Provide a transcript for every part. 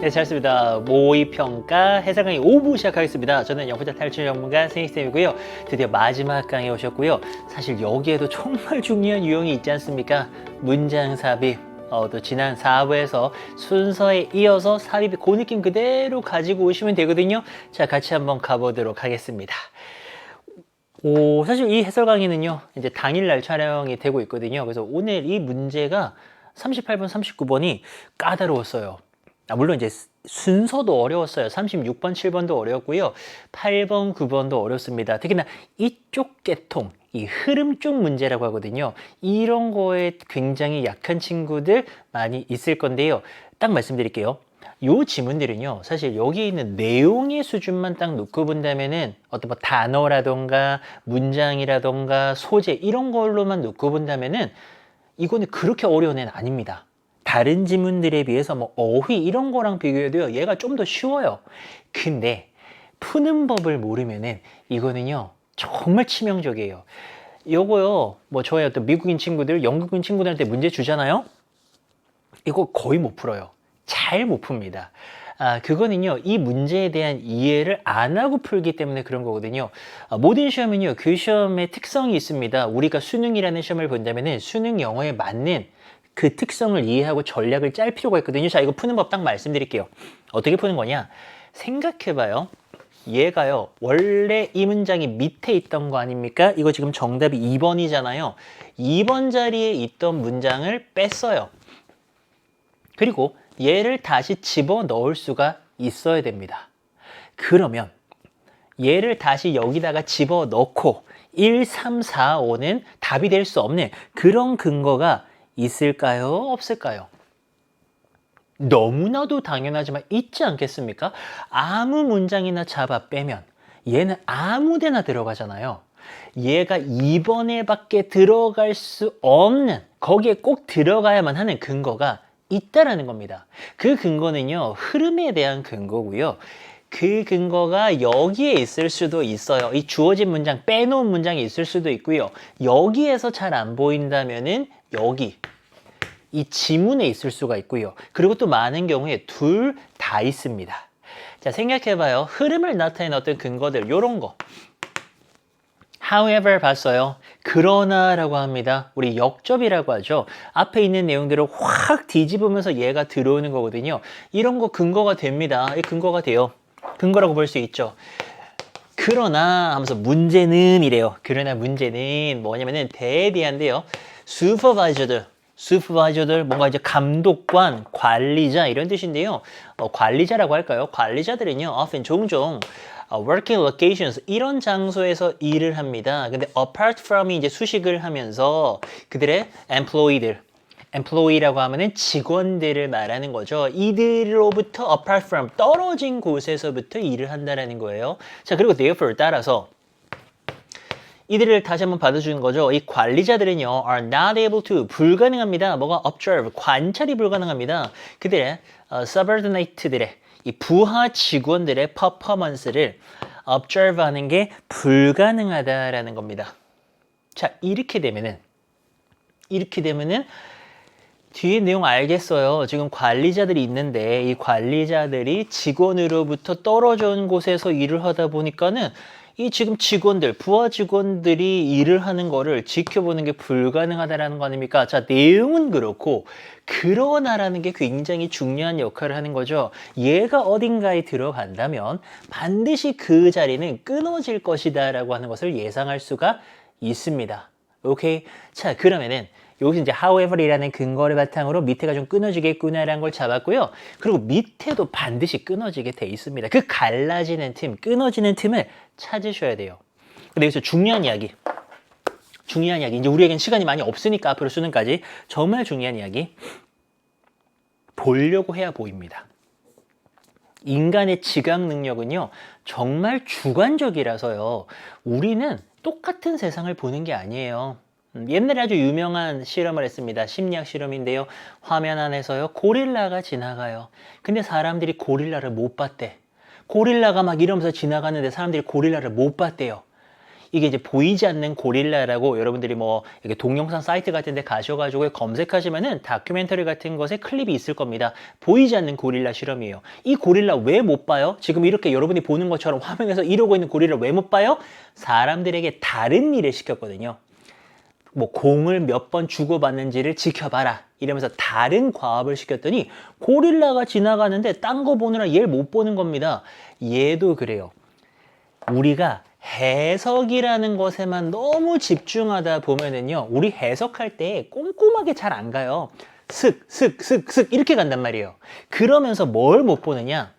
네, 잘했습니다. 모의평가 해설 강의 5부 시작하겠습니다. 저는 영포자 탈출 전문가 세익쌤이고요. 드디어 마지막 강의에 오셨고요. 사실 여기에도 정말 중요한 유형이 있지 않습니까? 문장 삽입. 또 지난 4부에서 순서에 이어서 삽입 그 느낌 그대로 가지고 오시면 되거든요. 자, 같이 한번 가보도록 하겠습니다. 사실 이 해설 강의는요, 이제 당일날 촬영이 되고 있거든요. 그래서 오늘 이 문제가 38번, 39번이 까다로웠어요. 물론 이제 순서도 어려웠어요. 36번, 7번도 어려웠고요. 8번, 9번도 어렵습니다. 특히나 이쪽 계통, 이 흐름 쪽 문제라고 하거든요. 이런 거에 굉장히 약한 친구들 많이 있을 건데요. 딱 말씀드릴게요. 요 지문들은요, 사실 여기 있는 내용의 수준만 딱 놓고 본다면은 어떤 뭐 단어라던가 문장이라던가 소재 이런 걸로만 놓고 본다면은 이거는 그렇게 어려운 애는 아닙니다. 다른 지문들에 비해서 뭐 어휘 이런 거랑 비교해도요, 얘가 좀 더 쉬워요. 근데 푸는 법을 모르면은 이거는요, 정말 치명적이에요. 요거요, 뭐 저의 어떤 미국인 친구들, 영국인 친구들한테 문제 주잖아요? 이거 거의 못 풀어요. 잘 못 풉니다. 그거는요, 이 문제에 대한 이해를 안 하고 풀기 때문에 그런 거거든요. 모든 시험은요, 그 시험의 특성이 있습니다. 우리가 수능이라는 시험을 본다면은 수능 영어에 맞는 그 특성을 이해하고 전략을 짤 필요가 있거든요. 자, 이거 푸는 법 딱 말씀드릴게요. 어떻게 푸는 거냐? 생각해봐요. 얘가요, 원래 이 문장이 밑에 있던 거 아닙니까? 이거 지금 정답이 2번이잖아요. 2번 자리에 있던 문장을 뺐어요. 그리고 얘를 다시 집어 넣을 수가 있어야 됩니다. 그러면 얘를 다시 여기다가 집어 넣고 1, 3, 4, 5는 답이 될 수 없는 그런 근거가 있을까요? 없을까요? 너무나도 당연하지만 있지 않겠습니까? 아무 문장이나 잡아 빼면 얘는 아무 데나 들어가잖아요. 얘가 2번에 밖에 들어갈 수 없는, 거기에 꼭 들어가야만 하는 근거가 있다라는 겁니다. 그 근거는요, 흐름에 대한 근거고요. 그 근거가 여기에 있을 수도 있어요. 이 주어진 문장, 빼놓은 문장이 있을 수도 있고요. 여기에서 잘 안 보인다면은 여기, 이 지문에 있을 수가 있고요. 그리고 또 많은 경우에 둘 다 있습니다. 자, 생각해봐요. 흐름을 나타내는 어떤 근거들, 요런 거. however 봤어요. 그러나 라고 합니다. 우리 역접이라고 하죠. 앞에 있는 내용들을 확 뒤집으면서 얘가 들어오는 거거든요. 이런 거 근거가 됩니다. 이 근거가 돼요. 근거라고 볼 수 있죠. 그러나 하면서 문제는 이래요. 그러나 문제는 뭐냐면은 대비한데요. 슈퍼바이저들 뭔가 이제 감독관, 관리자 이런 뜻인데요. 관리자라고 할까요? 관리자들은요, often 종종 working locations 이런 장소에서 일을 합니다. 근데 apart from이 이제 수식을 하면서 그들의 employee라고 하면은 직원들을 말하는 거죠. 이들로부터 apart from 떨어진 곳에서부터 일을 한다라는 거예요. 자, 그리고 therefore 따라서 이들을 다시 한번 받아주는 거죠. 이 관리자들은요, are not able to, 불가능합니다. 뭐가 observe, 관찰이 불가능합니다. 그들의 subordinate들의, 이 부하 직원들의 퍼포먼스를 observe 하는 게 불가능하다라는 겁니다. 자, 이렇게 되면은 뒤에 내용 알겠어요. 지금 관리자들이 있는데 이 관리자들이 직원으로부터 떨어져 온 곳에서 일을 하다 보니까는 이 지금 직원들, 부하 직원들이 일을 하는 거를 지켜보는 게 불가능하다라는 거 아닙니까? 자, 내용은 그렇고 그러나라는 게 굉장히 중요한 역할을 하는 거죠. 얘가 어딘가에 들어간다면 반드시 그 자리는 끊어질 것이다 라고 하는 것을 예상할 수가 있습니다. 오케이? 자, 그러면은 여기서 이제 however이라는 근거를 바탕으로 밑에가 좀 끊어지겠구나라는 걸 잡았고요. 그리고 밑에도 반드시 끊어지게 돼 있습니다. 그 갈라지는 틈, 끊어지는 틈을 찾으셔야 돼요. 근데 여기서 중요한 이야기. 이제 우리에겐 시간이 많이 없으니까 앞으로 수능까지 정말 중요한 이야기. 보려고 해야 보입니다. 인간의 지각 능력은요, 정말 주관적이라서요. 우리는 똑같은 세상을 보는 게 아니에요. 옛날에 아주 유명한 실험을 했습니다. 심리학 실험인데요. 화면 안에서요, 고릴라가 지나가요. 근데 사람들이 고릴라를 못 봤대. 고릴라가 막 이러면서 지나가는데 사람들이 고릴라를 못 봤대요. 이게 이제 보이지 않는 고릴라라고 여러분들이 뭐 이렇게 동영상 사이트 같은 데 가셔가지고 검색하시면은 다큐멘터리 같은 것에 클립이 있을 겁니다. 보이지 않는 고릴라 실험이에요. 이 고릴라 왜 못 봐요? 지금 이렇게 여러분이 보는 것처럼 화면에서 이러고 있는 고릴라 왜 못 봐요? 사람들에게 다른 일을 시켰거든요. 뭐 공을 몇 번 주고받는지를 지켜봐라 이러면서 다른 과업을 시켰더니 고릴라가 지나가는데 딴 거 보느라 얘를 못 보는 겁니다. 얘도 그래요. 우리가 해석이라는 것에만 너무 집중하다 보면은요, 우리 해석할 때 꼼꼼하게 잘 안 가요. 슥 이렇게 간단 말이에요. 그러면서 뭘 못 보느냐?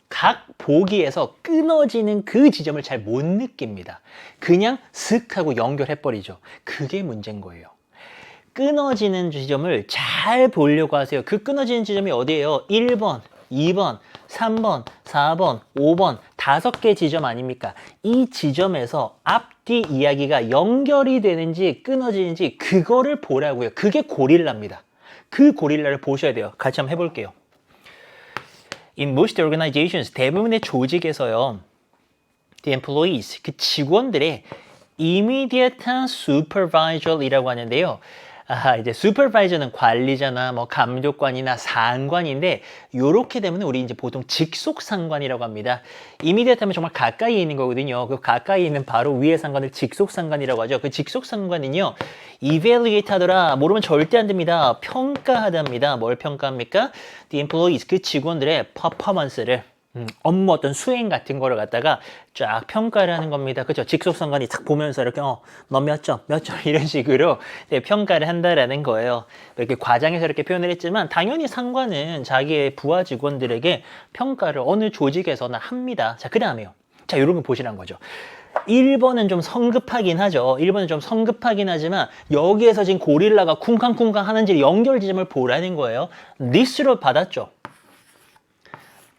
각 보기에서 끊어지는 그 지점을 잘 못 느낍니다. 그냥 슥 하고 연결해버리죠. 그게 문제인 거예요. 끊어지는 지점을 잘 보려고 하세요. 그 끊어지는 지점이 어디예요? 1번, 2번, 3번, 4번, 5번, 5개 지점 아닙니까? 이 지점에서 앞뒤 이야기가 연결이 되는지 끊어지는지 그거를 보라고요. 그게 고릴라입니다. 그 고릴라를 보셔야 돼요. 같이 한번 해볼게요. In most organizations, 대부분의 조직에서요, the employees, 그 직원들의 immediate supervisor이라고 하는데요. 이제 supervisor는 관리자나 뭐 감독관이나 상관인데 요렇게 되면 우리 이제 보통 직속 상관이라고 합니다. immediate 하면 정말 가까이에 있는 거거든요. 그 가까이에 있는 바로 위의 상관을 직속 상관이라고 하죠. 그 직속 상관은요, evaluate 하더라. 모르면 절대 안 됩니다. 평가하답니다. 뭘 평가합니까? The employees, 그 직원들의 performance를 업무 어떤 수행 같은 거를 갖다가 쫙 평가를 하는 겁니다. 그죠? 직속상관이 탁 보면서 이렇게 너 몇 점 이런 식으로 평가를 한다라는 거예요. 이렇게 과장해서 이렇게 표현을 했지만 당연히 상관은 자기의 부하 직원들에게 평가를 어느 조직에서나 합니다. 자, 그 다음에요. 자, 이런 거 보시란 거죠. 1번은 좀 성급하긴 하죠. 1번은 좀 성급하긴 하지만 여기에서 지금 고릴라가 쿵쾅쿵쾅 하는지 연결 지점을 보라는 거예요. this로 받았죠.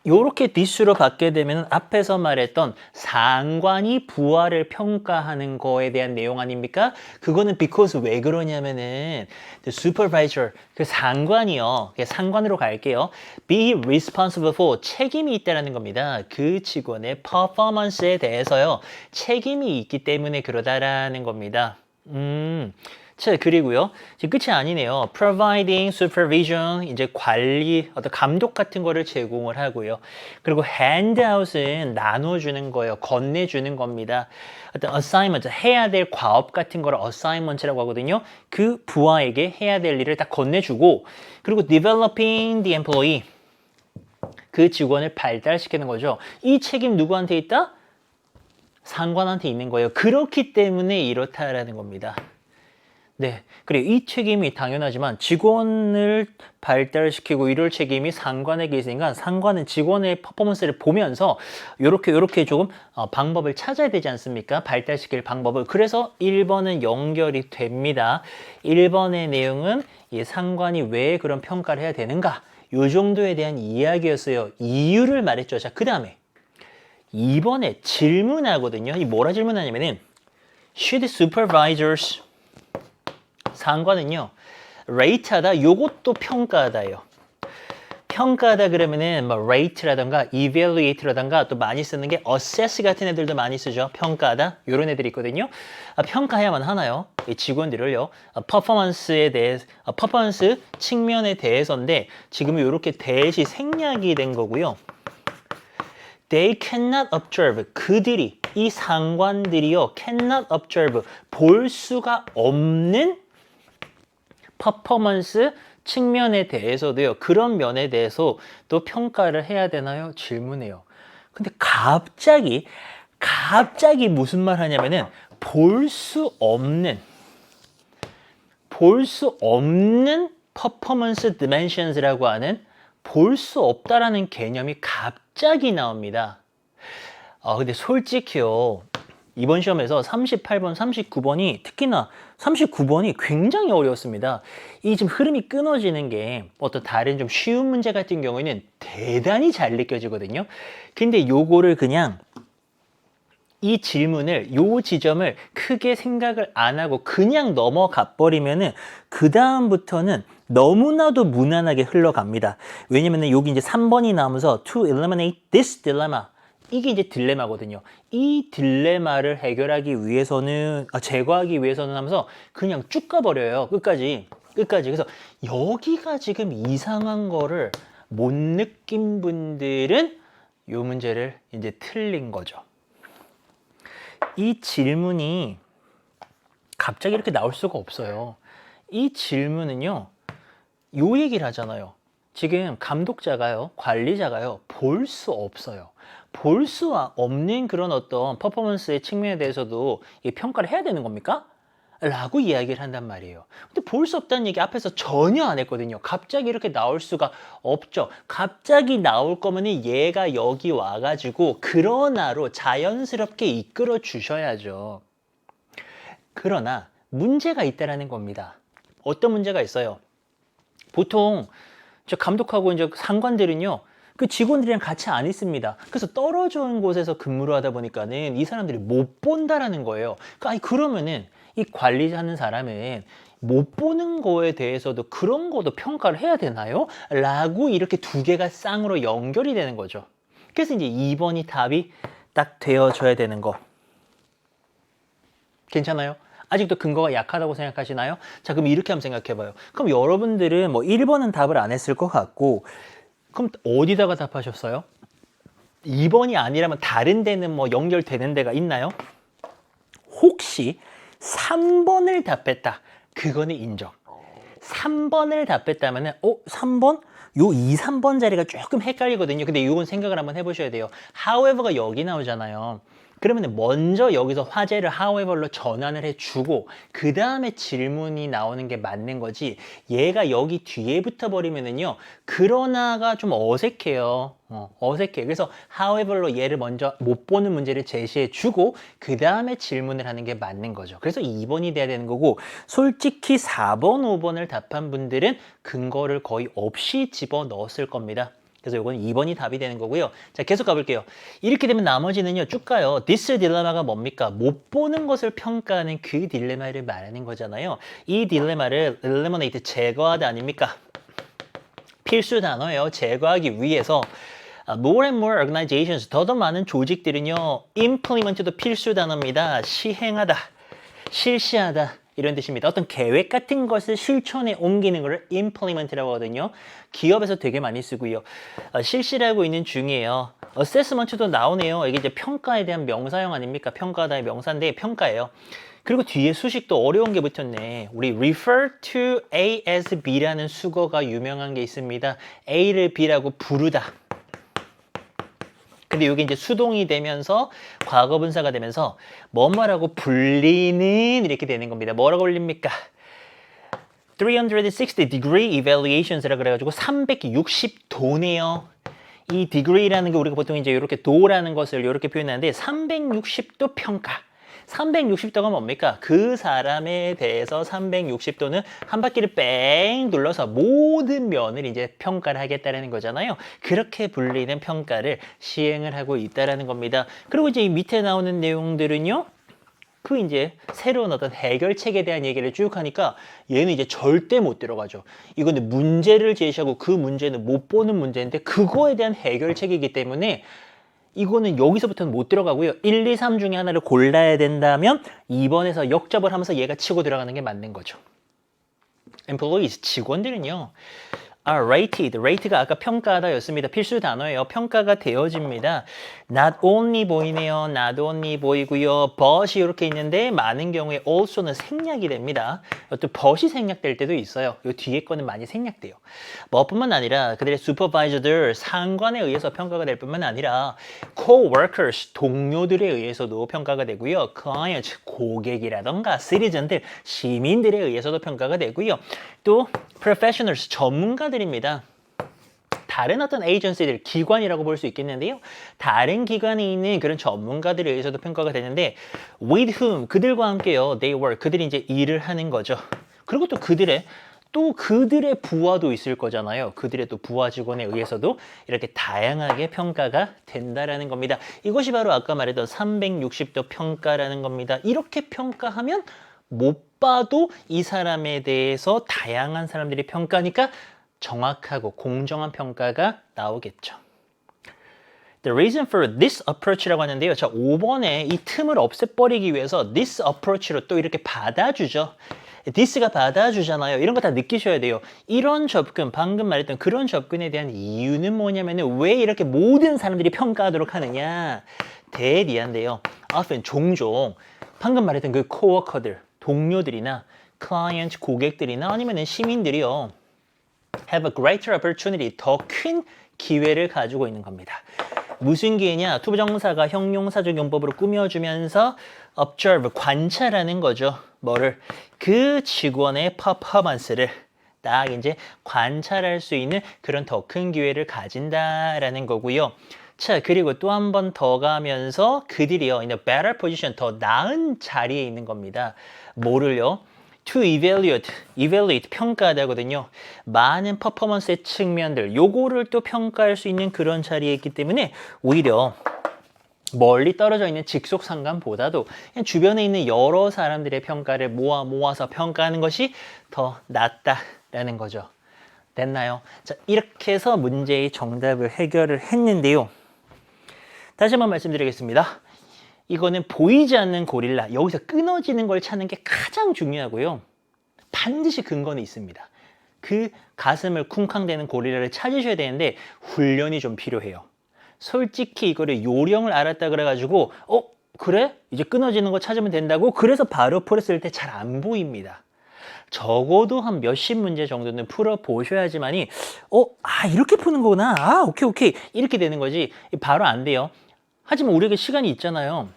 요렇게 this로 받게 되면 앞에서 말했던 상관이 부하를 평가하는 거에 대한 내용 아닙니까? 그거는 because 왜 그러냐면은 the supervisor, 그 상관이요. 상관으로 갈게요. be responsible for, 책임이 있다라는 겁니다. 그 직원의 performance에 대해서요. 책임이 있기 때문에 그러다라는 겁니다. 자, 그리고요. 지금 끝이 아니네요. providing supervision, 이제 관리, 어떤 감독 같은 거를 제공을 하고요. 그리고 handout은 나눠주는 거예요. 건네주는 겁니다. 어떤 assignment, 해야 될 과업 같은 거를 assignment라고 하거든요. 그 부하에게 해야 될 일을 딱 건네주고, 그리고 developing the employee, 그 직원을 발달시키는 거죠. 이 책임 누구한테 있다? 상관한테 있는 거예요. 그렇기 때문에 이렇다라는 겁니다. 네, 그리고 이 책임이 당연하지만 직원을 발달시키고 이럴 책임이 상관에게 있으니까 상관은 직원의 퍼포먼스를 보면서 요렇게 조금 방법을 찾아야 되지 않습니까? 발달시킬 방법을. 그래서 1번은 연결이 됩니다. 1번의 내용은 이 상관이 왜 그런 평가를 해야 되는가? 요 정도에 대한 이야기였어요. 이유를 말했죠. 자, 그 다음에 2번에 질문하거든요. 이 뭐라 질문하냐면은 should supervisors, 상관은요, rate하다, 요것도 평가하다예요. 평가하다 그러면은 뭐 rate라던가 evaluate라던가 또 많이 쓰는 게 assess 같은 애들도 많이 쓰죠. 평가하다, 요런 애들이 있거든요. 평가해야만 하나요? 이 직원들을요. 퍼포먼스에 대해, 퍼포먼스 측면에 대해서인데 지금 요렇게 대시 생략이 된 거고요. They cannot observe. 그들이, 이 상관들이요, cannot observe. 볼 수가 없는 퍼포먼스 측면에 대해서도요, 그런 면에 대해서 또 평가를 해야 되나요? 질문해요. 근데 갑자기 무슨 말 하냐면은 볼 수 없는 퍼포먼스 디멘션스라고 하는 볼 수 없다라는 개념이 갑자기 나옵니다. 근데 솔직히요, 이번 시험에서 38번, 39번이 특히나 39번이 굉장히 어려웠습니다. 이 지금 흐름이 끊어지는 게 어떤 다른 좀 쉬운 문제 같은 경우에는 대단히 잘 느껴지거든요. 근데 요거를 그냥 이 질문을, 요 지점을 크게 생각을 안 하고 그냥 넘어가 버리면은 그 다음부터는 너무나도 무난하게 흘러갑니다. 왜냐면은 여기 이제 3번이 나오면서 to eliminate this dilemma, 이게 이제 딜레마거든요. 이 딜레마를 해결하기 위해서는, 제거하기 위해서는 하면서 그냥 쭉 가버려요. 끝까지. 그래서 여기가 지금 이상한 거를 못 느낀 분들은 이 문제를 이제 틀린 거죠. 이 질문이 갑자기 이렇게 나올 수가 없어요. 이 질문은요, 요 얘기를 하잖아요. 지금 감독자가요, 관리자가요, 볼 수 없어요. 볼 수 없는 그런 어떤 퍼포먼스의 측면에 대해서도 평가를 해야 되는 겁니까? 라고 이야기를 한단 말이에요. 근데 볼 수 없다는 얘기 앞에서 전혀 안 했거든요. 갑자기 이렇게 나올 수가 없죠. 갑자기 나올 거면 얘가 여기 와가지고 그러나로 자연스럽게 이끌어 주셔야죠. 그러나 문제가 있다라는 겁니다. 어떤 문제가 있어요? 보통 저 감독하고 이제 상관들은요, 그 직원들이랑 같이 안 있습니다. 그래서 떨어져 온 곳에서 근무를 하다 보니까는 이 사람들이 못 본다라는 거예요. 그러면은 이 관리하는 사람은 못 보는 거에 대해서도 그런 것도 평가를 해야 되나요? 라고 이렇게 두 개가 쌍으로 연결이 되는 거죠. 그래서 이제 2번이 답이 딱 되어줘야 되는 거. 괜찮아요? 아직도 근거가 약하다고 생각하시나요? 자, 그럼 이렇게 한번 생각해봐요. 그럼 여러분들은 뭐 1번은 답을 안 했을 것 같고, 그럼 어디다가 답하셨어요? 2번이 아니라면 다른 데는 뭐 연결되는 데가 있나요? 혹시 3번을 답했다. 그거는 인정. 3번을 답했다면은, 3번? 요 2, 3번 자리가 조금 헷갈리거든요. 근데 이건 생각을 한번 해보셔야 돼요. however가 여기 나오잖아요. 그러면 먼저 여기서 화제를 however로 전환을 해주고 그 다음에 질문이 나오는 게 맞는 거지, 얘가 여기 뒤에 붙어버리면은요, 그러나가 좀 어색해요. 어색해. 그래서 however로 얘를 먼저 못 보는 문제를 제시해주고 그 다음에 질문을 하는 게 맞는 거죠. 그래서 2번이 돼야 되는 거고, 솔직히 4번, 5번을 답한 분들은 근거를 거의 없이 집어넣었을 겁니다. 그래서 이건 2번이 답이 되는 거고요. 자, 계속 가볼게요. 이렇게 되면 나머지는요, 쭉 가요. This 딜레마가 뭡니까? 못 보는 것을 평가하는 그 딜레마를 말하는 거잖아요. 이 딜레마를 eliminate, 제거하다 아닙니까? 필수 단어예요. 제거하기 위해서 more and more organizations, 더더 많은 조직들은요, implement도 필수 단어입니다. 시행하다, 실시하다, 이런 뜻입니다. 어떤 계획 같은 것을 실천에 옮기는 것을 implement라고 하거든요. 기업에서 되게 많이 쓰고요. 실시를 하고 있는 중이에요. assessment도 나오네요. 이게 이제 평가에 대한 명사형 아닙니까? 평가다의 명사인데 평가예요. 그리고 뒤에 수식도 어려운 게 붙었네. 우리 refer to A as B라는 수거가 유명한 게 있습니다. A를 B라고 부르다. 근데 이게 이제 수동이 되면서 과거분사가 되면서 뭐뭐라고 불리는 이렇게 되는 겁니다. 뭐라고 불립니까? 360 degree evaluations라 그래가지고 360도네요. 이 degree라는 게 우리가 보통 이제 이렇게 도라는 것을 이렇게 표현하는데 360도 평가. 360도가 뭡니까? 그 사람에 대해서 360도는 한 바퀴를 뺑 둘러서 모든 면을 이제 평가를 하겠다는 거잖아요. 그렇게 불리는 평가를 시행을 하고 있다는 겁니다. 그리고 이제 이 밑에 나오는 내용들은요, 그 이제 새로운 어떤 해결책에 대한 얘기를 쭉 하니까 얘는 이제 절대 못 들어가죠. 이거는 문제를 제시하고 그 문제는 못 보는 문제인데 그거에 대한 해결책이기 때문에 이거는 여기서부터는 못 들어가고요. 1, 2, 3 중에 하나를 골라야 된다면 2번에서 역접을 하면서 얘가 치고 들어가는 게 맞는 거죠. employees, 직원들은요, rate가 아까 평가하다 였습니다. 필수 단어예요. 평가가 되어집니다. not only 보이네요. not only 보이고요. but이 이렇게 있는데 많은 경우에 also는 생략이 됩니다. 또 but이 생략될 때도 있어요. 이 뒤에 거는 많이 생략돼요. 뿐만 아니라 그들의 슈퍼바이저들, 상관에 의해서 평가가 될 뿐만 아니라 coworkers, 동료들에 의해서도 평가가 되고요. clients, 고객이라던가 citizen들, 시민들에 의해서도 평가가 되고요. 또 professionals, 전문가들입니다. 다른 어떤 에이전시들, 기관이라고 볼 수 있겠는데요. 다른 기관에 있는 그런 전문가들에 의해서도 평가가 되는데 with whom, 그들과 함께요. they work, 그들이 이제 일을 하는 거죠. 그리고 또 그들의 부하도 있을 거잖아요. 그들의 또 부하 직원에 의해서도 이렇게 다양하게 평가가 된다라는 겁니다. 이것이 바로 아까 말했던 360도 평가라는 겁니다. 이렇게 평가하면 못 봐도 이 사람에 대해서 다양한 사람들이 평가하니까 정확하고 공정한 평가가 나오겠죠. The reason for this approach라고 하는데요. 자, 5번에 이 틈을 없애버리기 위해서 this approach로 또 이렇게 받아주죠. this가 받아주잖아요. 이런 거 다 느끼셔야 돼요. 이런 접근, 방금 말했던 그런 접근에 대한 이유는 뭐냐면은 왜 이렇게 모든 사람들이 평가하도록 하느냐. 대리한데요. often 종종 방금 말했던 그 코워커들, 동료들이나 클라이언트, 고객들이나 아니면은 시민들이요. have a greater opportunity, 더 큰 기회를 가지고 있는 겁니다. 무슨 기회냐? 투부정사가 형용사적 용법으로 꾸며주면서 observe, 관찰하는 거죠. 뭐를? 그 직원의 퍼포먼스를 딱 이제 관찰할 수 있는 그런 더 큰 기회를 가진다라는 거고요. 자, 그리고 또 한 번 더 가면서 그들이요, in a better position, 더 나은 자리에 있는 겁니다. 뭐를요? To evaluate, 평가하다거든요. 많은 퍼포먼스의 측면들, 요거를 또 평가할 수 있는 그런 자리에 있기 때문에 오히려 멀리 떨어져 있는 직속 상관보다도 그냥 주변에 있는 여러 사람들의 평가를 모아서 평가하는 것이 더 낫다라는 거죠. 됐나요? 자, 이렇게 해서 문제의 정답을 해결을 했는데요. 다시 한번 말씀드리겠습니다. 이거는 보이지 않는 고릴라, 여기서 끊어지는 걸 찾는 게 가장 중요하고요. 반드시 근거는 있습니다. 그 가슴을 쿵쾅대는 고릴라를 찾으셔야 되는데 훈련이 좀 필요해요. 솔직히 이거를 요령을 알았다 그래가지고 그래? 이제 끊어지는 거 찾으면 된다고? 그래서 바로 풀었을 때 잘 안 보입니다. 적어도 한 몇십 문제 정도는 풀어보셔야지만이 이렇게 푸는 거구나. 오케이 이렇게 되는 거지. 바로 안 돼요. 하지만 우리에게 시간이 있잖아요.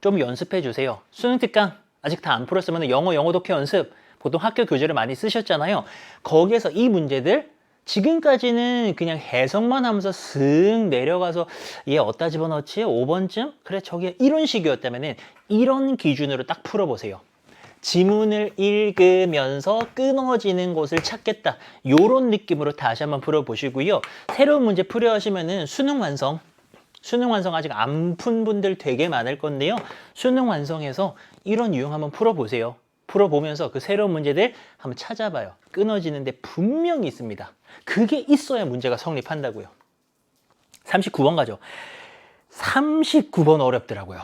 좀 연습해 주세요. 수능 특강 아직 다 안 풀었으면 영어 독해 연습 보통 학교 교재를 많이 쓰셨잖아요. 거기에서 이 문제들 지금까지는 그냥 해석만 하면서 슥 내려가서 얘 어디다 집어넣지? 5번쯤? 그래 저기 이런 식이었다면 이런 기준으로 딱 풀어보세요. 지문을 읽으면서 끊어지는 곳을 찾겠다. 요런 느낌으로 다시 한번 풀어보시고요. 새로운 문제 풀려 하시면은 수능 완성 아직 안 푼 분들 되게 많을 건데요. 수능 완성해서 이런 유형 한번 풀어보세요. 풀어보면서 그 새로운 문제들 한번 찾아봐요. 끊어지는데 분명히 있습니다. 그게 있어야 문제가 성립한다고요. 39번 가죠. 39번 어렵더라고요.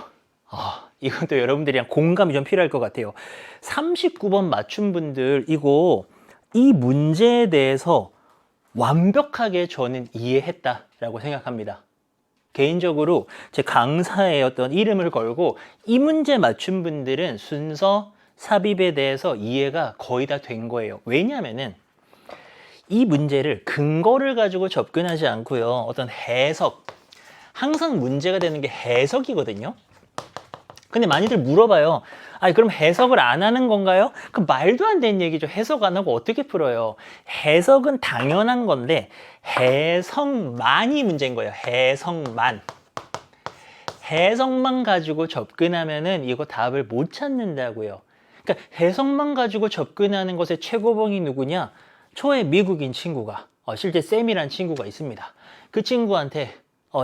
이건 또 여러분들이랑 공감이 좀 필요할 것 같아요. 39번 맞춘 분들 이 문제에 대해서 완벽하게 저는 이해했다라고 생각합니다. 개인적으로 제 강사의 어떤 이름을 걸고 이 문제 맞춘 분들은 순서, 삽입에 대해서 이해가 거의 다 된 거예요. 왜냐하면은 이 문제를 근거를 가지고 접근하지 않고요. 어떤 해석, 항상 문제가 되는 게 해석이거든요. 근데 많이들 물어봐요. 그럼 해석을 안 하는 건가요? 그럼 말도 안 되는 얘기죠. 해석 안 하고 어떻게 풀어요? 해석은 당연한 건데 해석만이 문제인 거예요. 해석만 가지고 접근하면은 이거 답을 못 찾는다고요. 그러니까 해석만 가지고 접근하는 것의 최고봉이 누구냐? 초에 미국인 친구가 실제 쌤이란 친구가 있습니다. 그 친구한테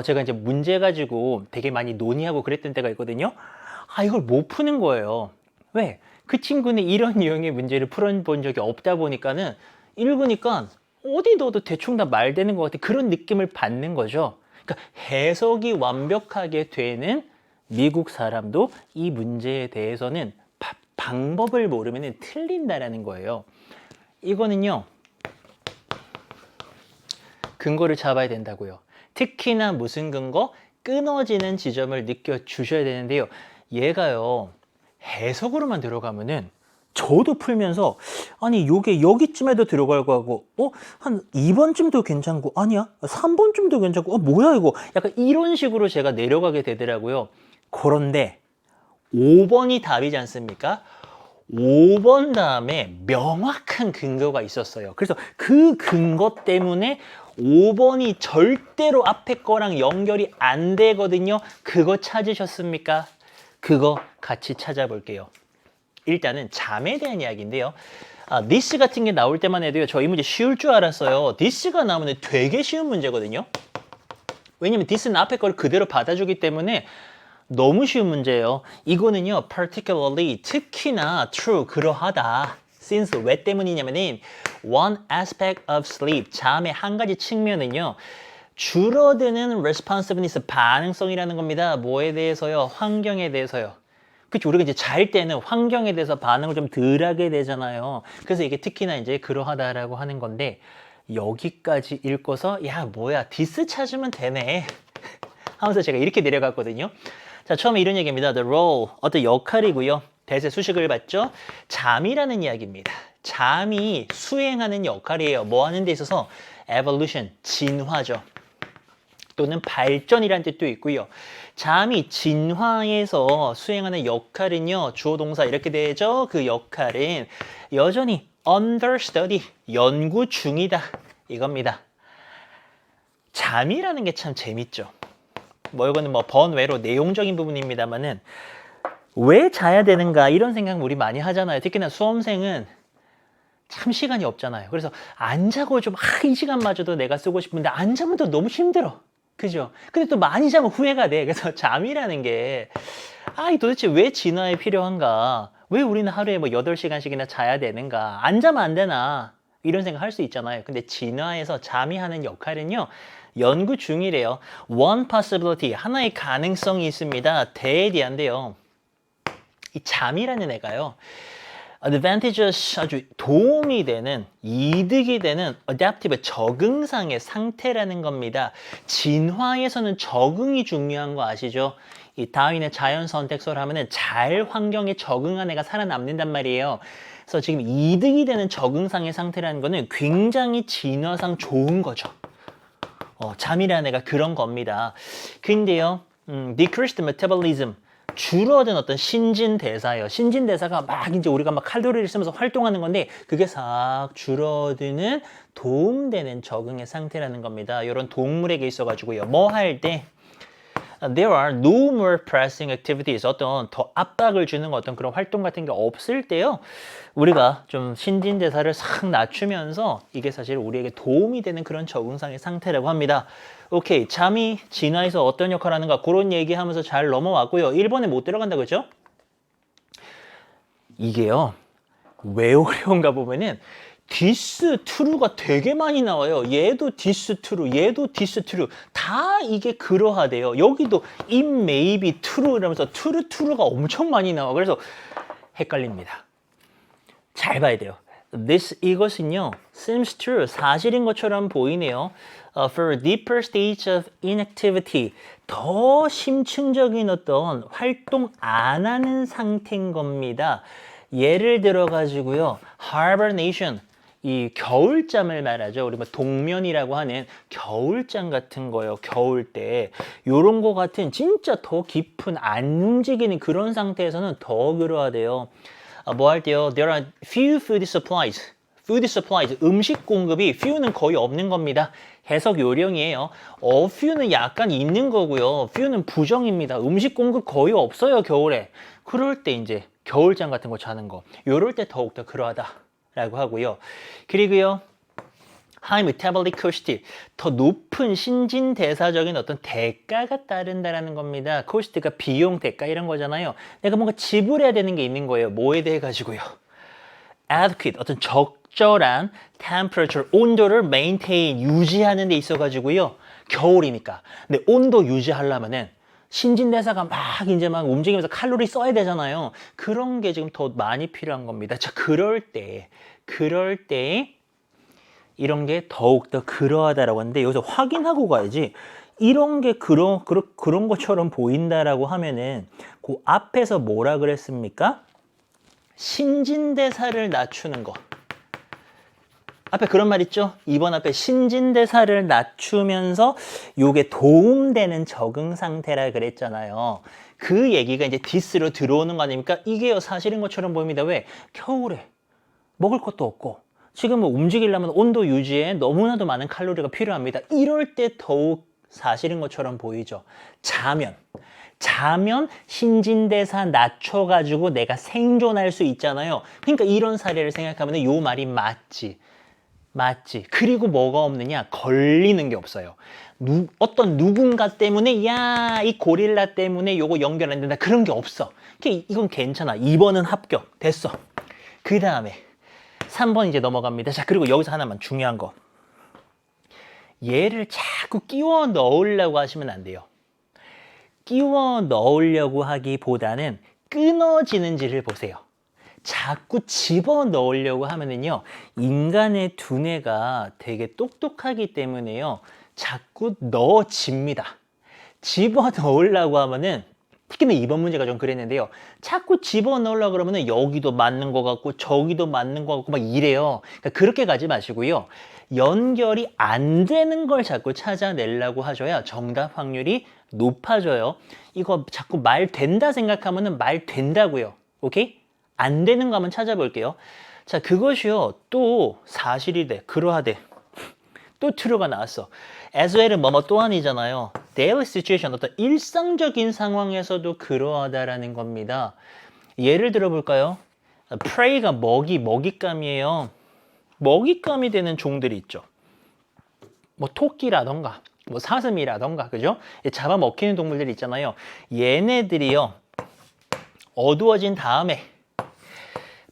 제가 이제 문제 가지고 되게 많이 논의하고 그랬던 때가 있거든요. 이걸 못 푸는 거예요. 왜? 그 친구는 이런 유형의 문제를 풀어본 적이 없다 보니까는 읽으니까 어디 넣어도 대충 다 말되는 것 같은 그런 느낌을 받는 거죠. 그러니까 해석이 완벽하게 되는 미국 사람도 이 문제에 대해서는 방법을 모르면 틀린다라는 거예요. 이거는요. 근거를 잡아야 된다고요. 특히나 무슨 근거? 끊어지는 지점을 느껴주셔야 되는데요. 얘가요. 해석으로만 들어가면은 저도 풀면서 요게 여기쯤에도 들어갈 거 하고 한 2번쯤도 괜찮고 아니야 3번쯤도 괜찮고 뭐야 이거 약간 이런 식으로 제가 내려가게 되더라고요. 그런데 5번이 답이지 않습니까? 5번 다음에 명확한 근거가 있었어요. 그래서 그 근거 때문에 5번이 절대로 앞에 거랑 연결이 안 되거든요. 그거 찾으셨습니까? 그거 같이 찾아볼게요. 일단은 잠에 대한 이야기인데요. this 같은 게 나올 때만 해도요. 저 이 문제 쉬울 줄 알았어요. this가 나오면 되게 쉬운 문제거든요. 왜냐면 this는 앞에 걸 그대로 받아주기 때문에 너무 쉬운 문제예요. 이거는요. particularly, 특히나 true, 그러하다. since, 왜 때문이냐면은 one aspect of sleep, 잠의 한 가지 측면은요. 줄어드는 responsiveness, 반응성이라는 겁니다. 뭐에 대해서요? 환경에 대해서요. 그렇죠. 우리가 이제 잘 때는 환경에 대해서 반응을 좀 덜 하게 되잖아요. 그래서 이게 특히나 이제 그러하다라고 하는 건데, 여기까지 읽고서, 야, 뭐야, 디스 찾으면 되네. 하면서 제가 이렇게 내려갔거든요. 자, 처음에 이런 얘기입니다. The role, 어떤 역할이고요. 대세 수식을 받죠. 잠이라는 이야기입니다. 잠이 수행하는 역할이에요. 뭐 하는 데 있어서? evolution, 진화죠. 또는 발전이라는 뜻도 있고요. 잠이 진화에서 수행하는 역할은요. 주어 동사 이렇게 되죠. 그 역할은 여전히 under study, 연구 중이다. 이겁니다. 잠이라는 게 참 재밌죠. 뭐 이거는 뭐 번외로 내용적인 부분입니다만은 왜 자야 되는가 이런 생각 우리 많이 하잖아요. 특히나 수험생은 참 시간이 없잖아요. 그래서 안 자고 좀 이 시간마저도 내가 쓰고 싶은데 안 자면 또 너무 힘들어. 그죠? 근데 또 많이 자면 후회가 돼. 그래서 잠이라는 게 도대체 왜 진화에 필요한가? 왜 우리는 하루에 뭐 8시간씩이나 자야 되는가? 안 자면 안 되나? 이런 생각 할 수 있잖아요. 근데 진화에서 잠이 하는 역할은요. 연구 중이래요. One possibility, 하나의 가능성이 있습니다. 대디한데요. 이 잠이라는 애가요. advantageous, 아주 도움이 되는, 이득이 되는 adaptive, 적응상의 상태라는 겁니다. 진화에서는 적응이 중요한 거 아시죠? 이 다윈의 자연 선택설 하면은 잘 환경에 적응한 애가 살아남는단 말이에요. 그래서 지금 이득이 되는 적응상의 상태라는 거는 굉장히 진화상 좋은 거죠. 잠이라는 애가 그런 겁니다. 근데요, decreased metabolism, 줄어든 어떤 신진대사예요. 신진대사가 막 이제 우리가 막 칼로리를 쓰면서 활동하는 건데 그게 싹 줄어드는 도움되는 적응의 상태라는 겁니다. 이런 동물에게 있어가지고요. 뭐 할 때? There are no more pressing activities. 어떤 더 압박을 주는 어떤 그런 활동 같은 게 없을 때요. 우리가 좀 신진대사를 싹 낮추면서 이게 사실 우리에게 도움이 되는 그런 적응상의 상태라고 합니다. 오케이. 잠이 진화에서 어떤 역할을 하는가 그런 얘기하면서 잘 넘어왔고요. 1번에 못 들어간다 그죠? 이게요. 왜 어려운가 보면은 디스, 트루가 되게 많이 나와요. 얘도 디스, 트루, 얘도 디스, 트루. 다 이게 그러하대요. 여기도 it may be true 이러면서 트루, 트루가 엄청 많이 나와. 그래서 헷갈립니다. 잘 봐야 돼요. 이것은요, seems true, 사실인 것처럼 보이네요. For a deeper stage of inactivity, 더 심층적인 어떤 활동 안 하는 상태인 겁니다. 예를 들어가지고요, hibernation, 이 겨울잠을 말하죠. 우리 뭐 동면이라고 하는 겨울잠 같은 거요. 겨울 때 요런 거 같은 진짜 더 깊은 안 움직이는 그런 상태에서는 더 그러하대요. 뭐 할 때요? There are few food supplies. food supplies, 음식 공급이 few는 거의 없는 겁니다. 해석 요령이에요. few는 약간 있는 거고요. few는 부정입니다. 음식 공급 거의 없어요, 겨울에. 그럴 때 이제 겨울잠 같은 거 자는 거. 요럴 때 더욱더 그러하다라고 하고요. 그리고요. high metabolic cost, 더 높은 신진대사적인 어떤 대가가 따른다라는 겁니다. cost가 비용, 대가 이런 거잖아요. 내가 뭔가 지불해야 되는 게 있는 거예요. 뭐에 대해 가지고요. adequate, 어떤 적절한 temperature, 온도를 maintain, 유지하는 데 있어 가지고요. 겨울이니까. 근데 온도 유지하려면은 신진대사가 막 이제 막 움직이면서 칼로리 써야 되잖아요. 그런 게 지금 더 많이 필요한 겁니다. 자, 그럴 때 이런 게 더욱더 그러하다라고 하는데 여기서 확인하고 가야지. 이런 게 그런 것처럼 보인다라고 하면은 그 앞에서 뭐라 그랬습니까? 신진대사를 낮추는 거. 앞에 그런 말 있죠? 2번 앞에 신진대사를 낮추면서 요게 도움되는 적응 상태라 그랬잖아요. 그 얘기가 이제 디스로 들어오는 거 아닙니까? 이게요 사실인 것처럼 보입니다. 왜? 겨울에 먹을 것도 없고 지금 뭐 움직이려면 온도 유지에 너무나도 많은 칼로리가 필요합니다. 이럴 때 더욱 사실인 것처럼 보이죠. 자면 신진대사 낮춰가지고 내가 생존할 수 있잖아요. 그러니까 이런 사례를 생각하면 요 말이 맞지. 그리고 뭐가 없느냐? 걸리는 게 없어요. 어떤 누군가 때문에 이 고릴라 때문에 요거 연결 안 된다. 그런 게 없어. 이건 괜찮아. 2번은 합격. 됐어. 그 다음에 3번 이제 넘어갑니다. 자, 그리고 여기서 하나만 중요한 거. 얘를 자꾸 끼워 넣으려고 하시면 안 돼요. 끼워 넣으려고 하기보다는 끊어지는지를 보세요. 자꾸 집어 넣으려고 하면은요, 인간의 두뇌가 되게 똑똑하기 때문에요, 자꾸 넣어집니다. 집어 넣으려고 하면은, 특히나 이번 문제가 좀 그랬는데요, 자꾸 집어 넣으려고 그러면은 여기도 맞는 것 같고 저기도 맞는 것 같고 막 이래요. 그러니까 그렇게 가지 마시고요, 연결이 안 되는 걸 자꾸 찾아내려고 하셔야 정답 확률이 높아져요. 이거 자꾸 말 된다 생각하면은 말 된다고요. 오케이? 안 되는 거 한번 찾아볼게요. 자, 그것이요, 또 사실이 돼, 그러하되, 또 true가 나왔어. as well은 뭐뭐 또한이잖아요. daily situation, 어떤 일상적인 상황에서도 그러하다라는 겁니다. 예를 들어볼까요? prey가 먹잇감이에요. 먹잇감이 되는 종들이 있죠. 뭐 토끼라던가 뭐 사슴이라던가, 그죠? 잡아먹히는 동물들이 있잖아요. 얘네들이요, 어두워진 다음에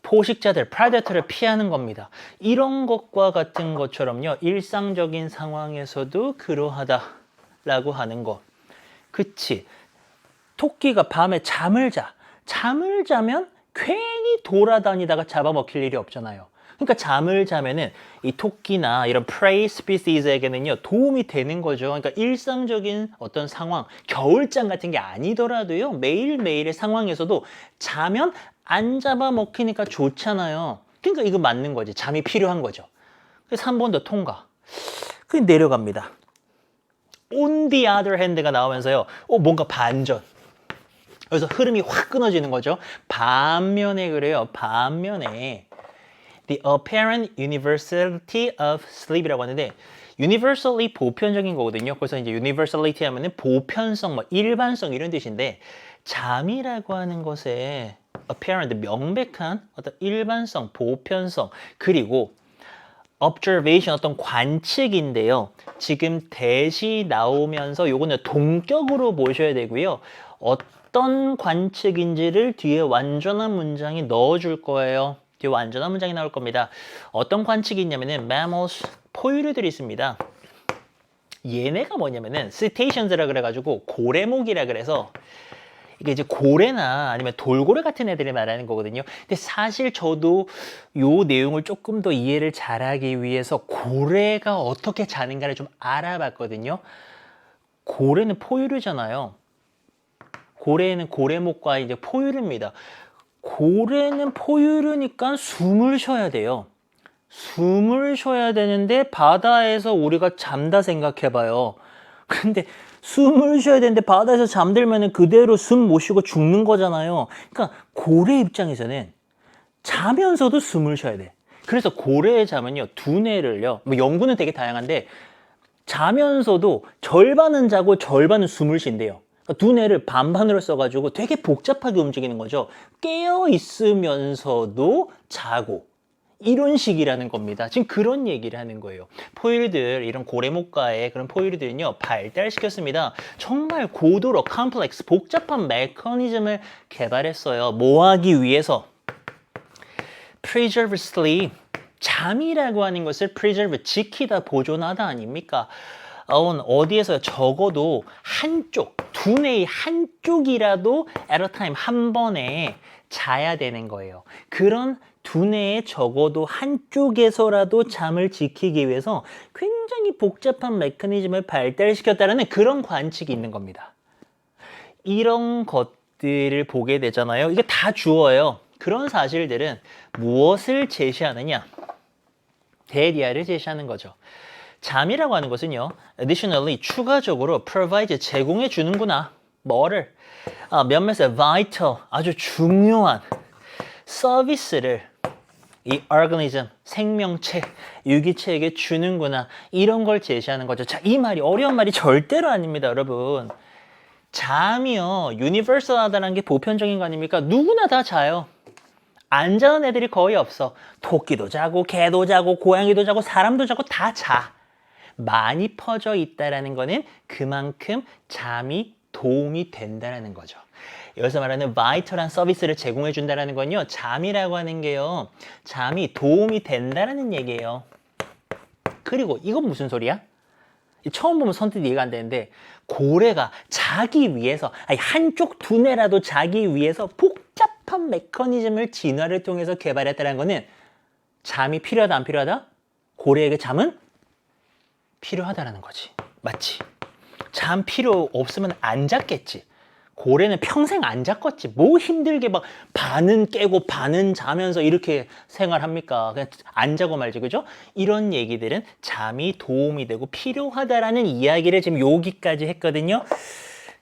포식자들, 프레데터를 피하는 겁니다. 이런 것과 같은 것처럼요, 일상적인 상황에서도 그러하다라고 하는 거. 그치? 토끼가 밤에 잠을 자면 괜히 돌아다니다가 잡아먹힐 일이 없잖아요. 그러니까 잠을 자면은 이 토끼나 이런 prey species에게는요, 도움이 되는 거죠. 그러니까 일상적인 어떤 상황, 겨울잠 같은 게 아니더라도요, 매일매일의 상황에서도 자면 안 잡아먹히니까 좋잖아요. 그러니까 이거 맞는 거지. 잠이 필요한 거죠. 그래서 한 번 더 통과. 그게 내려갑니다. On the other hand가 나오면서요, 뭔가 반전. 그래서 흐름이 확 끊어지는 거죠. 반면에 그래요. 반면에 the apparent universality of sleep이라고 하는데, universally 보편적인 거거든요. 그래서 이제 universality 하면은 보편성, 뭐 일반성 이런 뜻인데, 잠이라고 하는 것에 apparent, 명백한 어떤 일반성, 보편성, 그리고 observation, 어떤 관측인데요. 지금 대시 나오면서 요거는 동격으로 보셔야 되고요. 어떤 관측인지를 뒤에 완전한 문장에 넣어줄 거예요. 뒤에 완전한 문장이 나올 겁니다. 어떤 관측이 있냐면은 mammals, 포유류들이 있습니다. 얘네가 뭐냐면은 cetaceans라 그래가지고 고래목이라 그래서, 이게 이제 고래나 아니면 돌고래 같은 애들을 말하는 거거든요. 근데 사실 저도 요 내용을 조금 더 이해를 잘하기 위해서 고래가 어떻게 자는가를 좀 알아봤거든요. 고래는 포유류잖아요. 고래는 고래목과 이제 포유류입니다. 고래는 포유류니까 숨을 쉬어야 돼요. 숨을 쉬어야 되는데 바다에서 우리가 잠다 생각해봐요. 근데 숨을 쉬어야 되는데 바다에서 잠들면 그대로 숨 못 쉬고 죽는 거잖아요. 그러니까 고래 입장에서는 자면서도 숨을 쉬어야 돼. 그래서 고래의 잠은요, 두뇌를요, 뭐 연구는 되게 다양한데 자면서도 절반은 자고 절반은 숨을 쉰대요. 그러니까 두뇌를 반반으로 써가지고 되게 복잡하게 움직이는 거죠. 깨어 있으면서도 자고, 이런 식이라는 겁니다. 지금 그런 얘기를 하는 거예요. 포유류들, 이런 고래목과의 그런 포유류들은요, 발달시켰습니다. 정말 고도로 컴플렉스, 복잡한 메커니즘을 개발했어요. 뭐 하기 위해서? preserve sleep, 잠이라고 하는 것을 preserve, 지키다, 보존하다 아닙니까? 어디에서 적어도 한쪽, 두뇌의 한쪽이라도 at a time, 한 번에 자야 되는 거예요. 그런 두뇌의 적어도 한쪽에서라도 잠을 지키기 위해서 굉장히 복잡한 메커니즘을 발달시켰다는 그런 관측이 있는 겁니다. 이런 것들을 보게 되잖아요. 이게 다 주어예요. 그런 사실들은 무엇을 제시하느냐? 대리아를 제시하는 거죠. 잠이라고 하는 것은요, additionally, 추가적으로 provide, 제공해 주는구나. 뭐를? 몇몇의 vital, 아주 중요한 서비스를 이 organism, 생명체, 유기체에게 주는구나. 이런 걸 제시하는 거죠. 자, 이 말이 어려운 말이 절대로 아닙니다, 여러분. 잠이요, 유니버설하다는 게 보편적인 거 아닙니까? 누구나 다 자요. 안 자는 애들이 거의 없어. 토끼도 자고, 개도 자고, 고양이도 자고, 사람도 자고 다 자. 많이 퍼져 있다라는 거는 그만큼 잠이 도움이 된다라는 거죠. 여기서 말하는 바이털한 서비스를 제공해 준다는 건요, 잠이라고 하는 게요, 잠이 도움이 된다라는 얘기예요. 그리고 이건 무슨 소리야? 처음 보면 선뜻 이해가 안 되는데 고래가 자기 위해서 아니 한쪽 두뇌라도 자기 위해서 복잡한 메커니즘을 진화를 통해서 개발했다는 거는 잠이 필요하다 안 필요하다? 고래에게 잠은 필요하다라는 거지. 맞지? 잠 필요 없으면 안 잤겠지. 고래는 평생 안 잤겠지. 뭐 힘들게 막 반은 깨고 반은 자면서 이렇게 생활합니까? 그냥 안 자고 말지, 그죠? 이런 얘기들은 잠이 도움이 되고 필요하다라는 이야기를 지금 여기까지 했거든요.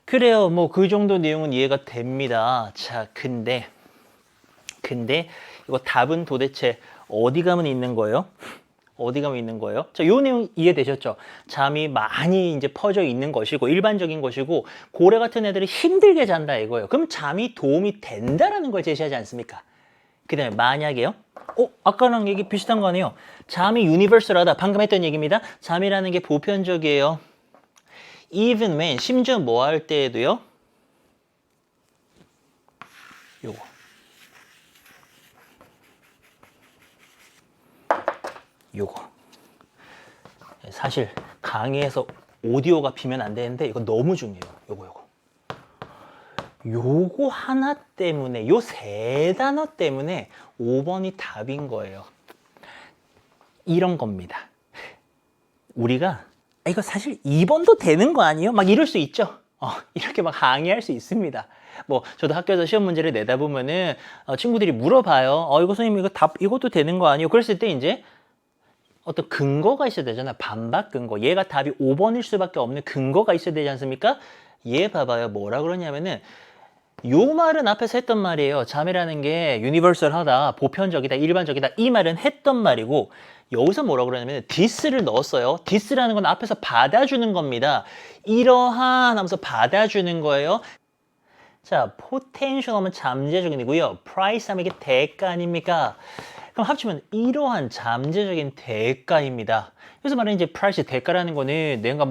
그래요. 뭐 그 정도 내용은 이해가 됩니다. 자, 근데 이거 답은 도대체 어디 가면 있는 거예요? 어디 가면 있는 거예요? 자, 요 내용 이해되셨죠? 잠이 많이 이제 퍼져 있는 것이고 일반적인 것이고 고래 같은 애들이 힘들게 잔다 이거예요. 그럼 잠이 도움이 된다라는 걸 제시하지 않습니까? 그다음에 만약에요. 아까랑 얘기 비슷한 거 아니에요? 잠이 유니버설하다. 방금 했던 얘기입니다. 잠이라는 게 보편적이에요. Even when 심지어 뭐 할 때에도요. 요거 사실 강의에서 오디오가 비면 안 되는데 이거 너무 중요해요. 요거 하나 때문에 요 세 단어 때문에 5번이 답인 거예요. 이런 겁니다. 우리가 이거 사실 2번도 되는 거 아니에요? 막 이럴 수 있죠. 이렇게 막 항의할 수 있습니다. 뭐 저도 학교에서 시험 문제를 내다 보면은 친구들이 물어봐요. 이거 선생님 이거 답 이것도 되는 거 아니에요? 그랬을 때 이제 어떤 근거가 있어야 되잖아. 반박 근거. 얘가 답이 5번일 수밖에 없는 근거가 있어야 되지 않습니까? 얘 봐봐요. 뭐라 그러냐면은 요 말은 앞에서 했던 말이에요. 잠이라는 게 유니버설하다, 보편적이다, 일반적이다. 이 말은 했던 말이고 여기서 뭐라 그러냐면 this를 넣었어요. this라는 건 앞에서 받아주는 겁니다. 이러한 하면서 받아주는 거예요. 자, potential 하면 잠재적인이고요. price 하면 이게 대가 아닙니까? 그럼 합치면 이러한 잠재적인 대가입니다. 그래서 말하는 이제 price 대가라는 거는 내가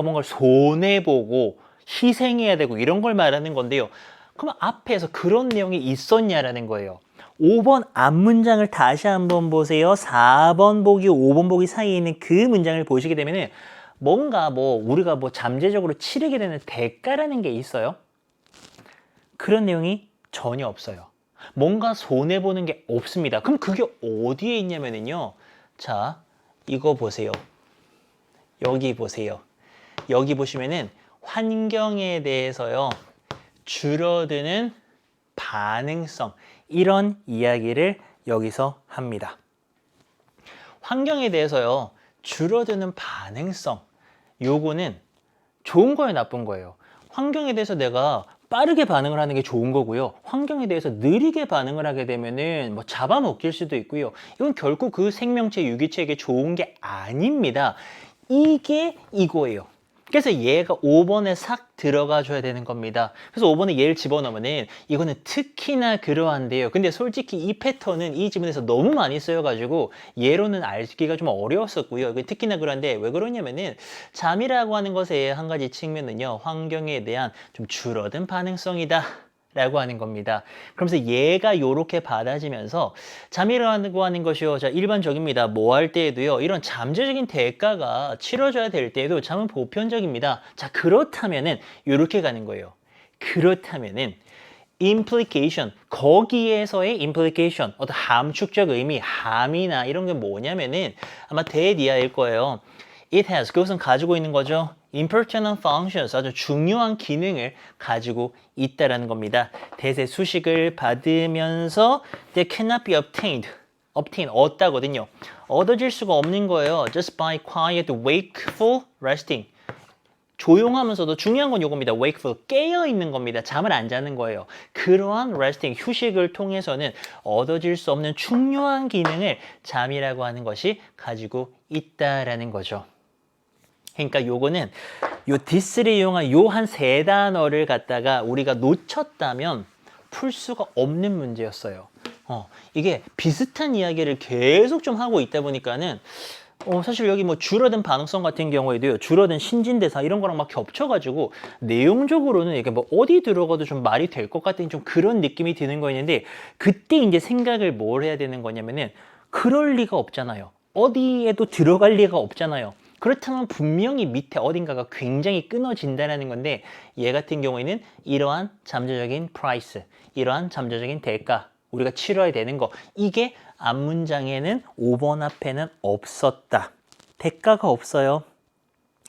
뭔가를 손해보고 희생해야 되고 이런 걸 말하는 건데요. 그럼 앞에서 그런 내용이 있었냐라는 거예요. 5번 앞 문장을 다시 한번 보세요. 4번 보기, 5번 보기 사이에 있는 그 문장을 보시게 되면은 뭔가 우리가 잠재적으로 치르게 되는 대가라는 게 있어요. 그런 내용이 전혀 없어요. 뭔가 손해보는 게 없습니다. 그럼 그게 어디에 있냐면요. 자, 이거 보세요. 여기 보세요. 여기 보시면은 환경에 대해서요. 줄어드는 반응성. 이런 이야기를 여기서 합니다. 환경에 대해서요. 줄어드는 반응성. 요거는 좋은 거예요, 나쁜 거예요? 환경에 대해서 내가 빠르게 반응을 하는 게 좋은 거고요. 환경에 대해서 느리게 반응을 하게 되면은 잡아먹힐 수도 있고요. 이건 결코 그 생명체, 유기체에게 좋은 게 아닙니다. 이게 이거예요. 그래서 얘가 5번에 싹 들어가 줘야 되는 겁니다. 그래서 5번에 얘를 집어넣으면은 이거는 특히나 그러한데요. 근데 솔직히 이 패턴은 이 지문에서 너무 많이 쓰여가지고 얘로는 알기가 좀 어려웠었고요. 특히나 그런데 왜 그러냐면은 잠이라고 하는 것의 한 가지 측면은요. 환경에 대한 좀 줄어든 반응성이다. 라고 하는 겁니다. 그러면서 얘가 요렇게 받아지면서 잠이라고 하는 것이요. 자, 일반적입니다. 뭐 할 때에도요. 이런 잠재적인 대가가 치러져야 될 때에도 잠은 보편적입니다. 자, 그렇다면은 요렇게 가는 거예요. 그렇다면은 implication, 거기에서의 implication, 어떤 함축적 의미, 함이나 이런 게 뭐냐면은 아마 대디아일 거예요. It has, 그것은 가지고 있는 거죠. important functions, 아주 중요한 기능을 가지고 있다라는 겁니다. 대세 수식을 받으면서 they cannot be obtained, 얻다거든요. 얻어질 수가 없는 거예요. just by quiet, wakeful resting. 조용하면서도 중요한 건 요겁니다. wakeful, 깨어있는 겁니다. 잠을 안 자는 거예요. 그러한 resting, 휴식을 통해서는 얻어질 수 없는 중요한 기능을 잠이라고 하는 것이 가지고 있다라는 거죠. 그러니까 요거는 요 this를 이용한 요 한 세 단어를 갖다가 우리가 놓쳤다면 풀 수가 없는 문제였어요. 이게 비슷한 이야기를 계속 좀 하고 있다 보니까는 사실 여기 줄어든 반응성 같은 경우에도요. 줄어든 신진대사 이런 거랑 막 겹쳐가지고 내용적으로는 이게 어디 들어가도 좀 말이 될 것 같은 좀 그런 느낌이 드는 거였는데 그때 이제 생각을 뭘 해야 되는 거냐면은 그럴 리가 없잖아요. 어디에도 들어갈 리가 없잖아요. 그렇다면 분명히 밑에 어딘가가 굉장히 끊어진다는 건데 얘 같은 경우에는 이러한 잠재적인 price, 이러한 잠재적인 대가, 우리가 치러야 되는 거, 이게 앞문장에는 5번 앞에는 없었다. 대가가 없어요.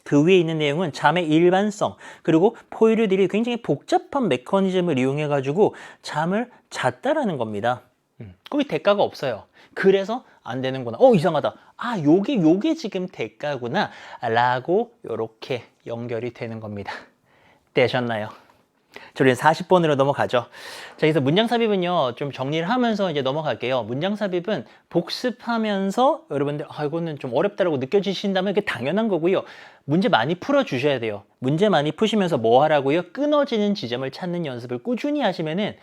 그 위에 있는 내용은 잠의 일반성, 그리고 포유류들이 굉장히 복잡한 메커니즘을 이용해 가지고 잠을 잤다라는 겁니다. 거기 대가가 없어요. 그래서 안 되는구나. 이상하다. 아, 요게 지금 대가구나. 라고 요렇게 연결이 되는 겁니다. 되셨나요? 저는 40번으로 넘어가죠. 자, 그래서 문장 삽입은요, 좀 정리를 하면서 이제 넘어갈게요. 문장 삽입은 복습하면서 여러분들, 이거는 좀 어렵다라고 느껴지신다면 그게 당연한 거고요. 문제 많이 풀어주셔야 돼요. 문제 많이 푸시면서 뭐 하라고요? 끊어지는 지점을 찾는 연습을 꾸준히 하시면은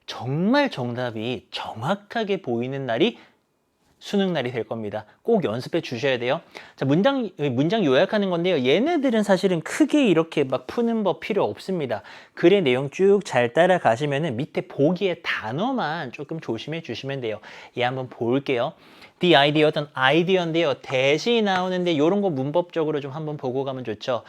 정말 정답이 정확하게 보이는 날이 수능 날이 될 겁니다. 꼭 연습해 주셔야 돼요. 자, 문장 요약하는 건데요. 얘네들은 사실은 크게 이렇게 막 푸는 법 필요 없습니다. 글의 내용 쭉 잘 따라가시면은 밑에 보기의 단어만 조금 조심해 주시면 돼요. 얘 한번 볼게요. The idea, 어떤 아이디어인데요. 대시 나오는데 이런 거 문법적으로 좀 한번 보고 가면 좋죠.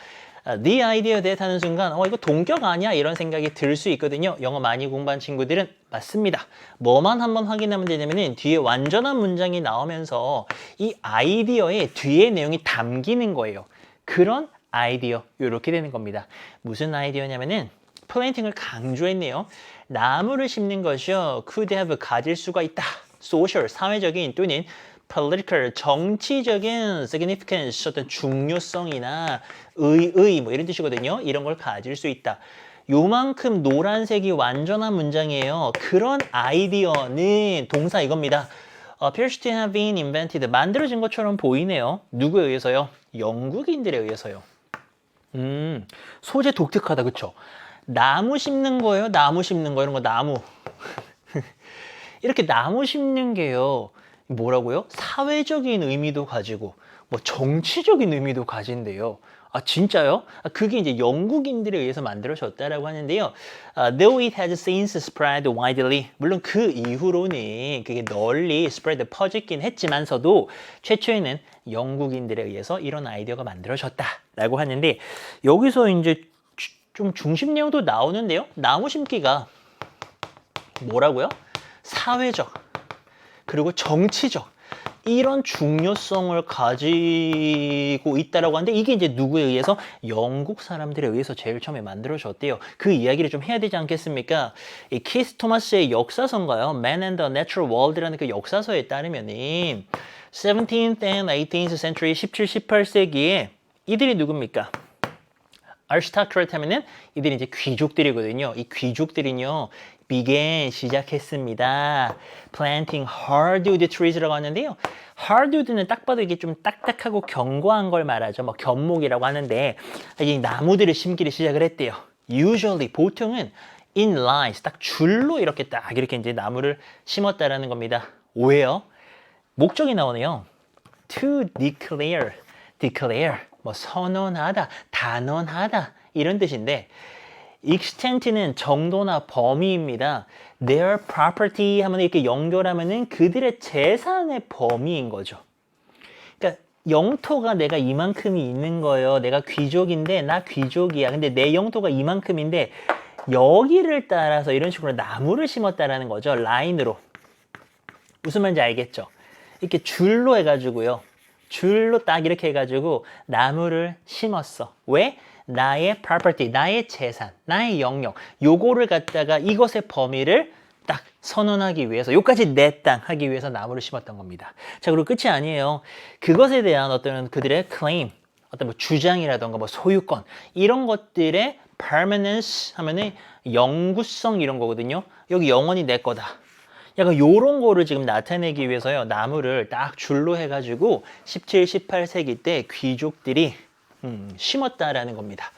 The idea that 하는 순간 이거 동격 아니야? 이런 생각이 들 수 있거든요. 영어 많이 공부한 친구들은 맞습니다. 뭐만 한번 확인하면 되냐면은 뒤에 완전한 문장이 나오면서 이 아이디어의 뒤에 내용이 담기는 거예요. 그런 아이디어 이렇게 되는 겁니다. 무슨 아이디어냐면은 플랜팅을 강조했네요. 나무를 심는 것이요. could have 가질 수가 있다. social 사회적인 또는 political 정치적인 significance 어떤 중요성이나 의의 뭐 이런 뜻이거든요. 이런 걸 가질 수 있다. 요만큼 노란색이 완전한 문장이에요. 그런 아이디어는 동사 이겁니다. appears to have been invented 만들어진 것처럼 보이네요. 누구에 의해서요? 영국인들에 의해서요. 소재 독특하다 그쵸? 나무 심는 거예요. 나무 심는 거 이런 거 나무 이렇게 나무 심는 게요. 뭐라고요? 사회적인 의미도 가지고 뭐 정치적인 의미도 가진대요. 아 진짜요? 그게 이제 영국인들에 의해서 만들어졌다라고 하는데요. Though it has since spread widely. 물론 그 이후로는 그게 널리 spread 퍼지긴 했지만서도 최초에는 영국인들에 의해서 이런 아이디어가 만들어졌다라고 하는데 여기서 이제 좀 중심 내용도 나오는데요. 나무 심기가 뭐라고요? 사회적 그리고 정치적 이런 중요성을 가지고 있다라고 하는데 이게 이제 누구에 의해서? 영국 사람들에 의해서 제일 처음에 만들어졌대요. 그 이야기를 좀 해야 되지 않겠습니까? 이 키스 토마스의 역사서인가요? Man and the Natural World라는 그 역사서에 따르면은 17th and 18th century 17, 18세기에 이들이 누굽니까? aristocrat 하면은 이들이 이제 귀족들이거든요. 이 귀족들은요. began 시작했습니다. planting hardwood trees라고 하는데요. hardwood는 딱 봐도 이게 좀 딱딱하고 견고한 걸 말하죠. 뭐 견목이라고 하는데 이 나무들을 심기를 시작을 했대요. usually 보통은 in lines 딱 줄로 이렇게 이제 나무를 심었다라는 겁니다. 왜요? 목적이 나오네요. to declare 뭐 선언하다, 단언하다 이런 뜻인데 extent는 정도나 범위입니다. their property 하면 이렇게 연결하면은 그들의 재산의 범위인 거죠. 그러니까 영토가 내가 이만큼이 있는 거예요. 내가 귀족인데 나 귀족이야. 근데 내 영토가 이만큼인데 여기를 따라서 이런 식으로 나무를 심었다라는 거죠. 라인으로. 무슨 말인지 알겠죠? 이렇게 줄로 해가지고요. 줄로 딱 이렇게 해가지고 나무를 심었어. 왜? 나의 property, 나의 재산, 나의 영역 요거를 갖다가 이것의 범위를 딱 선언하기 위해서 요까지 내 땅 하기 위해서 나무를 심었던 겁니다. 자, 그리고 끝이 아니에요. 그것에 대한 어떤 그들의 claim, 어떤 뭐 주장이라던가 뭐 소유권 이런 것들의 permanence 하면은 영구성 이런 거거든요. 여기 영원히 내 거다. 약간 요런 거를 지금 나타내기 위해서요. 나무를 딱 줄로 해가지고 17, 18세기 때 귀족들이 심었다라는 겁니다.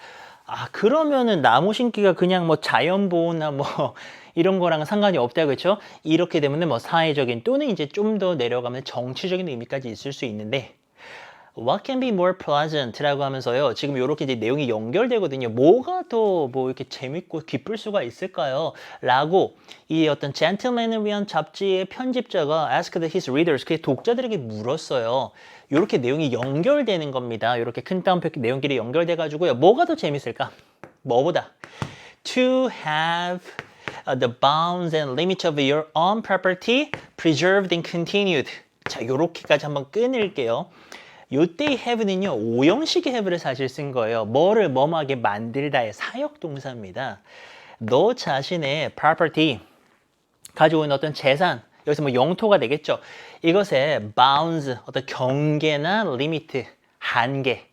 아, 그러면은 나무 심기가 그냥 뭐 자연보호나 뭐 이런 거랑 상관이 없다 그렇죠? 이렇게 되면은 뭐 사회적인 또는 이제 좀 더 내려가면 정치적인 의미까지 있을 수 있는데 What can be more pleasant라고 하면서요. 지금 이렇게 이제 내용이 연결되거든요. 뭐가 더 뭐 이렇게 재밌고 기쁠 수가 있을까요? 라고 이 어떤 젠틀맨을 위한 잡지의 편집자가 asked his readers, 그의 독자들에게 물었어요. 이렇게 내용이 연결되는 겁니다. 이렇게 큰 따옴표 내용끼리 연결돼 가지고요. 뭐가 더 재밌을까? 뭐보다? To have the bounds and limits of your own property preserved and continued. 자, 요렇게까지 한번 끊을게요. 요때 have는요, 오형식의 have를 사실 쓴 거예요. 뭐를 뭐뭐하게 만들다의 사역 동사입니다. 너 자신의 property, 가지고 있는 어떤 재산, 여기서 뭐 영토가 되겠죠. 이것의 bounds, 어떤 경계나 limit, 한계.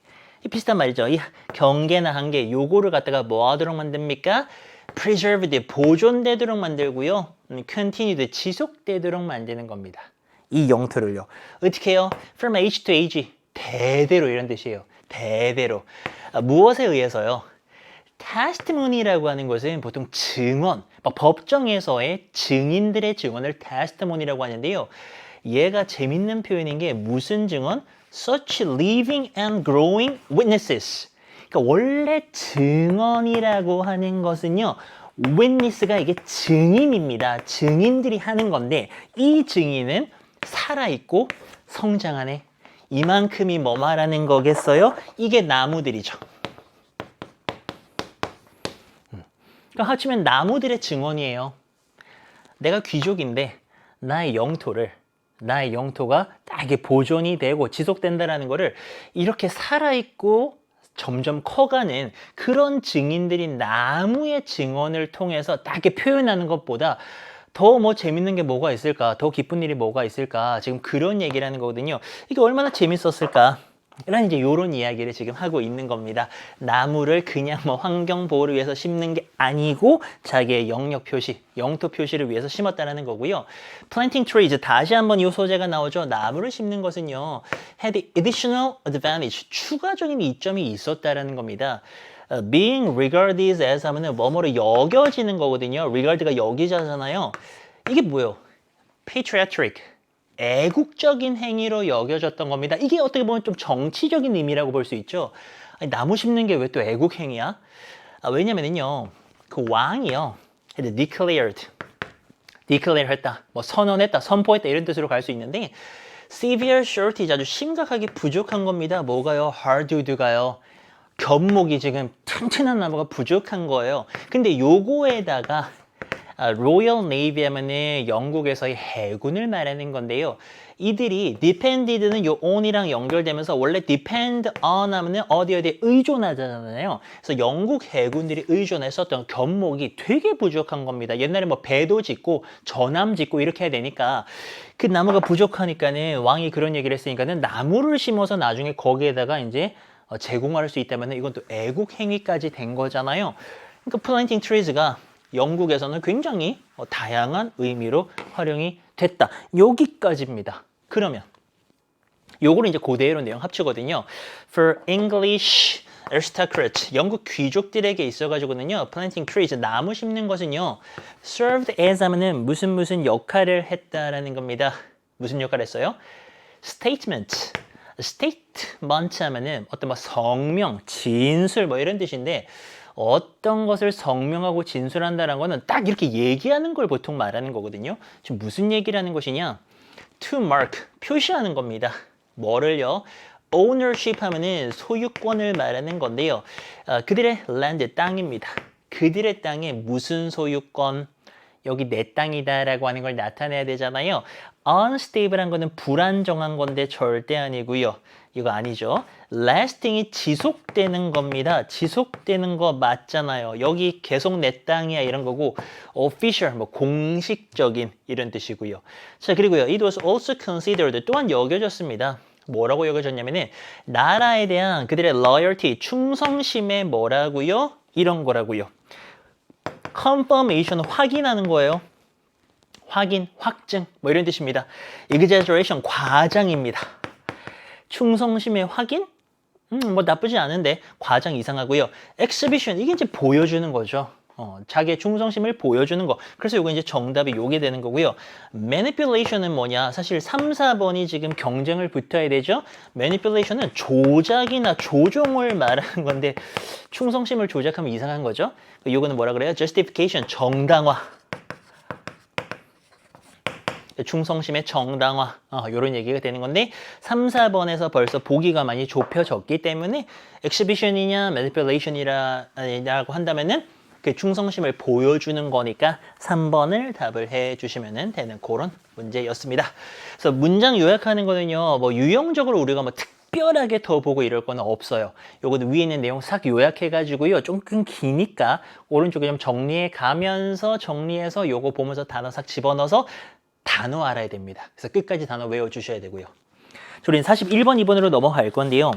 비슷한 말이죠. 이 경계나 한계, 요거를 갖다가 뭐 하도록 만듭니까? preserved, 보존되도록 만들고요. continued, 지속되도록 만드는 겁니다. 이 영토를요. 어떻게 해요? From age to age, 대대로 이런 뜻이에요. 대대로. 무엇에 의해서요? testimony라고 하는 것은 보통 증언, 법정에서의 증인들의 증언을 testimony라고 하는데요. 얘가 재밌는 표현인 게 무슨 증언? Such living and growing witnesses. 그러니까 원래 증언이라고 하는 것은요. witness가 이게 증인입니다. 증인들이 하는 건데 이 증인은 살아있고 성장하네. 이만큼이 뭐 말하는 거겠어요? 이게 나무들이죠. 그러니까 합치면 나무들의 증언이에요. 내가 귀족인데 나의 영토가 딱 이게 보존이 되고 지속된다라는 거를 이렇게 살아있고 점점 커가는 그런 증인들이 나무의 증언을 통해서 딱 이렇게 표현하는 것보다 더 뭐 재밌는 게 뭐가 있을까? 더 기쁜 일이 뭐가 있을까? 지금 그런 얘기를 하는 거거든요. 이게 얼마나 재밌었을까? 라는 이제 요런 이야기를 지금 하고 있는 겁니다. 나무를 그냥 뭐 환경 보호를 위해서 심는 게 아니고 자기의 영역 표시, 영토 표시를 위해서 심었다라는 거고요. Planting trees, 다시 한번 이 소재가 나오죠. 나무를 심는 것은요. had additional advantage, 추가적인 이점이 있었다라는 겁니다. being regarded as 하면은 뭐뭐로 여겨지는 거거든요. regard가 여기자잖아요. 이게 뭐예요? patriotic, 애국적인 행위로 여겨졌던 겁니다. 이게 어떻게 보면 좀 정치적인 의미라고 볼 수 있죠. 아니, 나무 심는 게 왜 또 애국 행위야? 왜냐면은요, 그 왕이요, declare 했다, 뭐 선언했다, 선포했다 이런 뜻으로 갈 수 있는데 severe shortage, 아주 심각하게 부족한 겁니다. 뭐가요? hardwood가요. 겹목이 지금 튼튼한 나무가 부족한 거예요. 근데 요거에다가 로열 네이비 하면은 영국에서의 해군을 말하는 건데요. 이들이 depended는 요 on이랑 연결되면서 원래 depend on 하면은 어디에 의존하잖아요. 그래서 영국 해군들이 의존했었던 겹목이 되게 부족한 겁니다. 옛날에 뭐 배도 짓고 전함 짓고 이렇게 해야 되니까 그 나무가 부족하니까는 왕이 그런 얘기를 했으니까는 나무를 심어서 나중에 거기에다가 이제 제공할 수 있다면 이건 또 애국 행위까지 된 거잖아요. 그러니까 planting trees가 영국에서는 굉장히 다양한 의미로 활용이 됐다. 여기까지입니다. 그러면 요거를 이제 그대로 내용 합치거든요. For English aristocrats, 영국 귀족들에게 있어가지고는요, planting trees, 나무 심는 것은요, served as 하면은 무슨 역할을 했다라는 겁니다. 무슨 역할을 했어요? statement 하면은 어떤 뭐 성명, 진술 뭐 이런 뜻인데 어떤 것을 성명하고 진술한다는 거는 딱 이렇게 얘기하는 걸 보통 말하는 거거든요. 지금 무슨 얘기를 하는 것이냐? To mark, 표시하는 겁니다. 뭐를요? ownership 하면은 소유권을 말하는 건데요. 그들의 land, 땅입니다. 그들의 땅에 무슨 소유권? 여기 내 땅이다라고 하는 걸 나타내야 되잖아요. unstable한 거는 불안정한 건데 절대 아니고요. 이거 아니죠. lasting이 지속되는 겁니다. 지속되는 거 맞잖아요. 여기 계속 내 땅이야 이런 거고 official, 뭐 공식적인 이런 뜻이고요. 자, 그리고요. It was also considered, 또한 여겨졌습니다. 뭐라고 여겨졌냐면은 나라에 대한 그들의 loyalty, 충성심에 뭐라고요? 이런 거라고요. confirmation, 확인하는 거예요. 확인, 확증 뭐 이런 뜻입니다. exaggeration, 과장입니다. 충성심의 확인? 뭐 나쁘지 않은데 과장 이상하고요. exhibition, 이게 이제 보여주는 거죠. 자기의 충성심을 보여주는 거. 그래서 요거 이제 정답이 요게 되는 거고요. manipulation은 뭐냐? 사실 3, 4번이 지금 경쟁을 붙어야 되죠? manipulation은 조작이나 조종을 말하는 건데 충성심을 조작하면 이상한 거죠? 요거는 뭐라 그래요? justification, 정당화. 충성심의 정당화 이런 얘기가 되는 건데 3, 4번에서 벌써 보기가 많이 좁혀졌기 때문에 exhibition이냐 manipulation이라고 한다면은 그 충성심을 보여주는 거니까 3번을 답을 해주시면 되는 그런 문제였습니다. 그래서 문장 요약하는 거는요, 뭐 유형적으로 우리가 뭐 특별하게 더 보고 이럴 거는 없어요. 요거는 위에 있는 내용 싹 요약해가지고요, 조금 기니까 오른쪽에 좀 정리해 가면서 정리해서 요거 보면서 단어 싹 집어넣어서 단어 알아야 됩니다. 그래서 끝까지 단어 외워주셔야 되고요. 우리는 41번, 2번으로 넘어갈 건데요.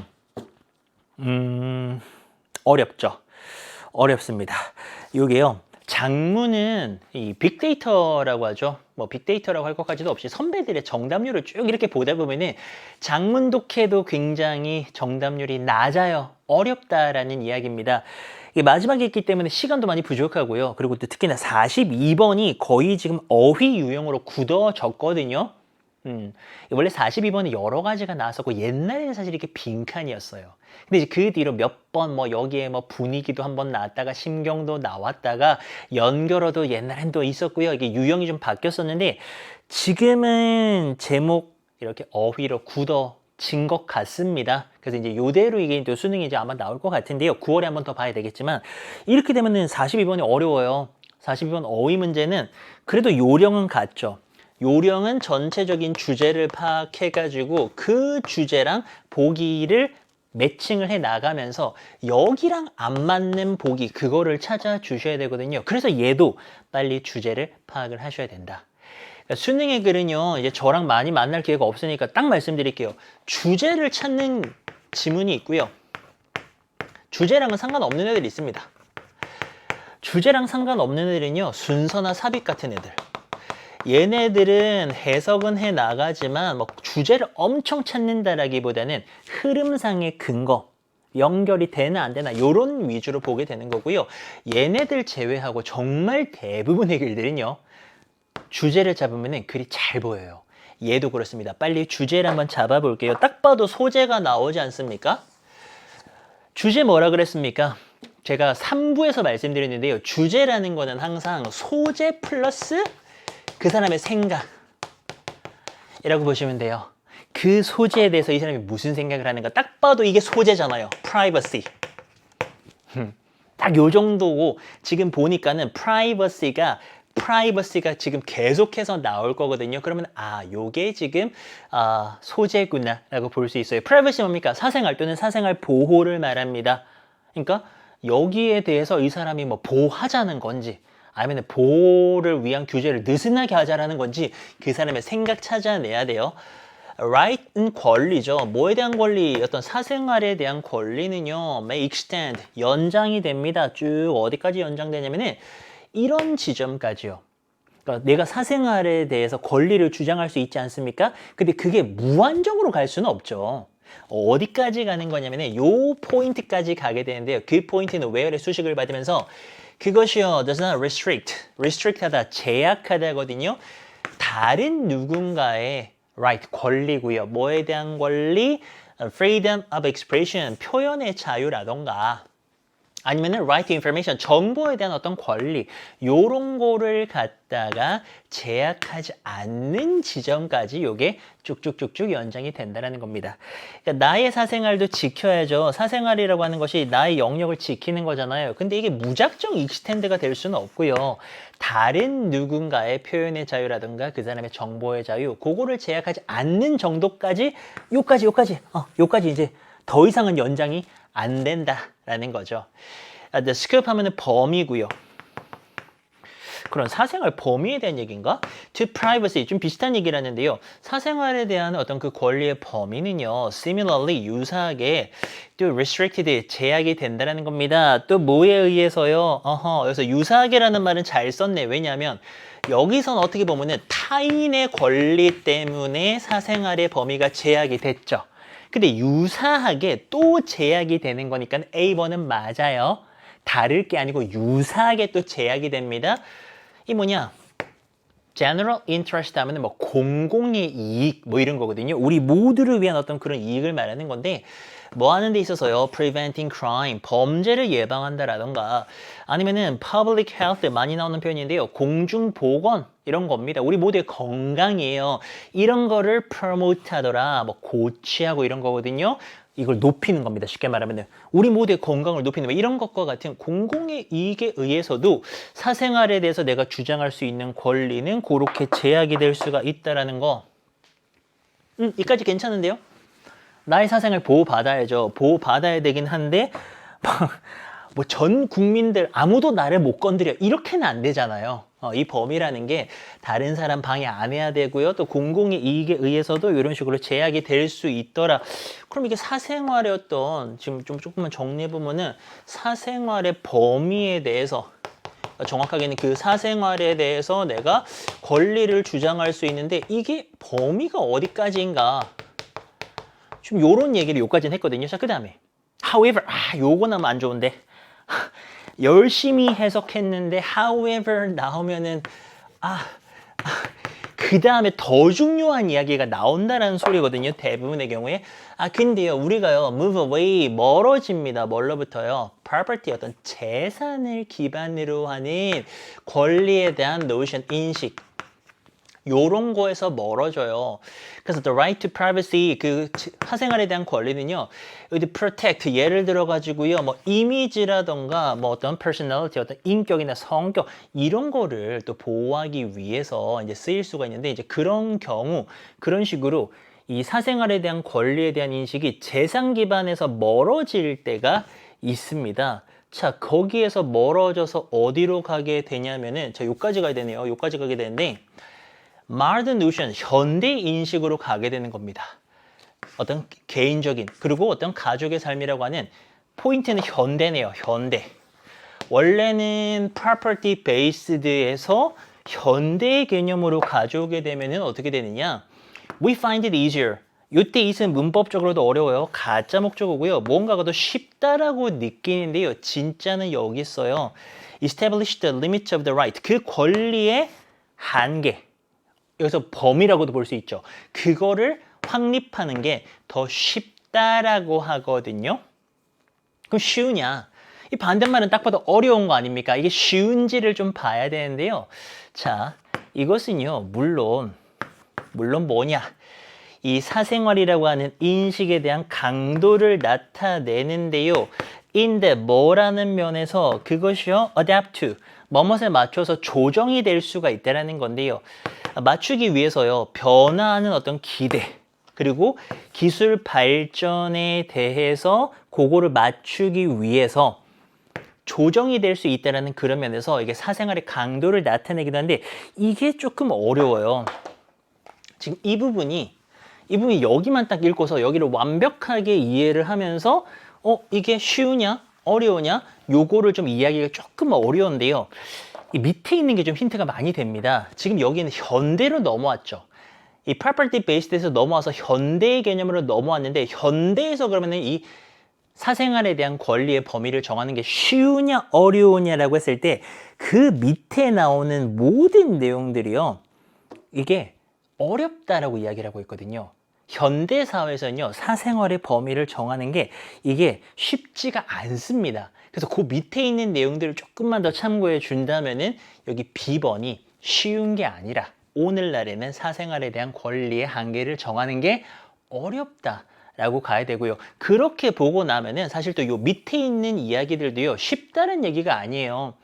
어렵죠? 어렵습니다. 이게요, 장문은 이 빅데이터라고 하죠. 뭐 빅데이터라고 할 것까지도 없이 선배들의 정답률을 쭉 이렇게 보다 보면은 장문 독해도 굉장히 정답률이 낮아요. 어렵다라는 이야기입니다. 이게 마지막에 있기 때문에 시간도 많이 부족하고요. 그리고 또 특히나 42번이 거의 지금 어휘 유형으로 굳어졌거든요. 원래 42번에 여러 가지가 나왔었고 옛날에는 사실 이렇게 빈칸이었어요. 근데 이제 그 뒤로 몇 번 뭐 여기에 뭐 분위기도 한번 나왔다가 심경도 나왔다가 연결어도 옛날엔 또 있었고요. 이게 유형이 좀 바뀌었었는데 지금은 제목 이렇게 어휘로 굳어진 것 같습니다. 그래서 이제 요대로 이게 또 수능이 이제 아마 나올 것 같은데요. 9월에 한번 더 봐야 되겠지만 이렇게 되면은 42번이 어려워요. 42번 어휘 문제는 그래도 요령은 같죠. 요령은 전체적인 주제를 파악해가지고 그 주제랑 보기를 매칭을 해 나가면서 여기랑 안 맞는 보기 그거를 찾아 주셔야 되거든요. 그래서 얘도 빨리 주제를 파악을 하셔야 된다. 그러니까 수능의 글은요, 이제 저랑 많이 만날 기회가 없으니까 딱 말씀드릴게요. 주제를 찾는 지문이 있고요. 주제랑은 상관없는 애들이 있습니다. 주제랑 상관없는 애들은요, 순서나 삽입 같은 애들. 얘네들은 해석은 해 나가지만 뭐 주제를 엄청 찾는다라기보다는 흐름상의 근거, 연결이 되나 안 되나 이런 위주로 보게 되는 거고요. 얘네들 제외하고 정말 대부분의 글들은요, 주제를 잡으면 글이 잘 보여요. 얘도 그렇습니다. 빨리 주제를 한번 잡아볼게요. 딱 봐도 소재가 나오지 않습니까? 주제 뭐라 그랬습니까? 제가 3부에서 말씀드렸는데요. 주제라는 거는 항상 소재 플러스 그 사람의 생각이라고 보시면 돼요. 그 소재에 대해서 이 사람이 무슨 생각을 하는가. 딱 봐도 이게 소재잖아요. privacy. 딱 요 정도고 지금 보니까는 privacy가 지금 계속해서 나올 거거든요. 그러면 요게 지금 소재구나 라고 볼 수 있어요. privacy 뭡니까? 사생활 또는 사생활 보호를 말합니다. 그러니까 여기에 대해서 이 사람이 뭐 보호하자는 건지 아니면 보호를 위한 규제를 느슨하게 하자라는 건지 그 사람의 생각 찾아내야 돼요. right은 권리죠. 뭐에 대한 권리? 어떤 사생활에 대한 권리는요, may extend, 연장이 됩니다. 쭉 어디까지 연장되냐면은 이런 지점까지요. 그러니까 내가 사생활에 대해서 권리를 주장할 수 있지 않습니까? 근데 그게 무한정으로 갈 수는 없죠. 어디까지 가는 거냐면은 요 포인트까지 가게 되는데요. 그 포인트는 where의 수식을 받으면서 그것이요, does not restrict 하다, 제약하다거든요. 다른 누군가의 right, 권리고요. 뭐에 대한 권리? freedom of expression, 표현의 자유라던가 아니면은 right to information, 정보에 대한 어떤 권리 요런 거를 갖다가 제약하지 않는 지점까지 요게 쭉쭉쭉쭉 연장이 된다는 겁니다. 그러니까 나의 사생활도 지켜야죠. 사생활이라고 하는 것이 나의 영역을 지키는 거잖아요. 근데 이게 무작정 익스텐드가 될 수는 없고요. 다른 누군가의 표현의 자유라든가 그 사람의 정보의 자유 그거를 제약하지 않는 정도까지 요까지 이제 더 이상은 연장이 안 된다라는 거죠. The scope 하면은 범위고요. 그런 사생활 범위에 대한 얘기인가? To privacy 좀 비슷한 얘기를 하는데요. 사생활에 대한 어떤 그 권리의 범위는요. Similarly 유사하게 또 restricted 제약이 된다는 겁니다. 또 뭐에 의해서요? 여기서 유사하게라는 말은 잘 썼네. 왜냐하면 여기선 어떻게 보면은 타인의 권리 때문에 사생활의 범위가 제약이 됐죠. 근데 유사하게 또 제약이 되는 거니까 A번은 맞아요. 다를 게 아니고 유사하게 또 제약이 됩니다. 이 뭐냐? general interest 하면 뭐 공공의 이익 뭐 이런 거거든요. 우리 모두를 위한 어떤 그런 이익을 말하는 건데 뭐 하는 데 있어서요. preventing crime, 범죄를 예방한다라던가 아니면은 public health 많이 나오는 표현인데요. 공중보건 이런 겁니다. 우리 모두의 건강이에요. 이런 거를 promote 하더라. 뭐 고취하고 이런 거거든요. 이걸 높이는 겁니다. 쉽게 말하면 우리 모두의 건강을 높이는 거 이런 것과 같은 공공의 이익에 의해서도 사생활에 대해서 내가 주장할 수 있는 권리는 그렇게 제약이 될 수가 있다라는 거. 이까지 괜찮은데요? 나의 사생활 보호받아야죠. 보호받아야 되긴 한데 뭐 전 국민들 아무도 나를 못 건드려 이렇게는 안 되잖아요. 이 범위라는 게 다른 사람 방해 안 해야 되고요. 또 공공의 이익에 의해서도 이런 식으로 제약이 될 수 있더라. 그럼 이게 사생활의 어떤 지금 좀 조금만 정리해 보면은 사생활의 범위에 대해서 정확하게는 그 사생활에 대해서 내가 권리를 주장할 수 있는데 이게 범위가 어디까지인가? 지금 요런 얘기를 요까지는 했거든요. 자, 그 다음에 however, 요거 나면 안 좋은데 열심히 해석했는데 however 나오면은 그 다음에 더 중요한 이야기가 나온다라는 소리거든요. 대부분의 경우에. 근데요, 우리가요, move away, 멀어집니다. 뭘로부터요? property, 어떤 재산을 기반으로 하는 권리에 대한 notion, 인식. 요런 거에서 멀어져요. 그래서 the right to privacy, 그 사생활에 대한 권리는요, 여기 protect, 예를 들어 가지고요, 뭐 이미지라던가 뭐 어떤 personality, 어떤 인격이나 성격 이런 거를 또 보호하기 위해서 이제 쓰일 수가 있는데 이제 그런 경우 그런 식으로 이 사생활에 대한 권리에 대한 인식이 재산 기반에서 멀어질 때가 있습니다. 자, 거기에서 멀어져서 어디로 가게 되냐면은 자, 요까지 가야 되네요. 요까지 가게 되는데 modern notion, 현대 인식으로 가게 되는 겁니다. 어떤 개인적인 그리고 어떤 가족의 삶이라고 하는 포인트는 현대네요. 현대. 원래는 property based에서 현대의 개념으로 가져오게 되면은 어떻게 되느냐? We find it easier. 이때 it은 문법적으로도 어려워요. 가짜 목적어고요. 뭔가가 더 쉽다라고 느끼는데요. 진짜는 여기 있어요. Establish the limits of the right. 그 권리의 한계. 여기서 범위라고도 볼 수 있죠. 그거를 확립하는 게 더 쉽다라고 하거든요. 그럼 쉬우냐? 이 반대말은 딱 봐도 어려운 거 아닙니까? 이게 쉬운지를 좀 봐야 되는데요. 자, 이것은요, 물론 뭐냐? 이 사생활이라고 하는 인식에 대한 강도를 나타내는데요. 인데 뭐라는 면에서 그것이요, adapt to, 뭐뭇에 맞춰서 조정이 될 수가 있다는 건데요. 맞추기 위해서요, 변화하는 어떤 기대, 그리고 기술 발전에 대해서 그거를 맞추기 위해서 조정이 될 수 있다는 그런 면에서 이게 사생활의 강도를 나타내기도 한데 이게 조금 어려워요. 지금 이 부분이 여기만 딱 읽고서 여기를 완벽하게 이해를 하면서 이게 쉬우냐? 어려우냐? 요거를 좀 이야기가 조금 어려운데요. 이 밑에 있는 게 좀 힌트가 많이 됩니다. 지금 여기는 현대로 넘어왔죠. 이 property based에서 넘어와서 현대의 개념으로 넘어왔는데 현대에서 그러면은 이 사생활에 대한 권리의 범위를 정하는 게 쉬우냐 어려우냐라고 했을 때 그 밑에 나오는 모든 내용들이요. 이게 어렵다라고 이야기를 하고 있거든요. 현대 사회에서는요, 사생활의 범위를 정하는 게 이게 쉽지가 않습니다. 그래서 그 밑에 있는 내용들을 조금만 더 참고해 준다면은 여기 B번이 쉬운 게 아니라 오늘날에는 사생활에 대한 권리의 한계를 정하는 게 어렵다라고 가야 되고요. 그렇게 보고 나면은 사실 또 요 밑에 있는 이야기들도요, 쉽다는 얘기가 아니에요.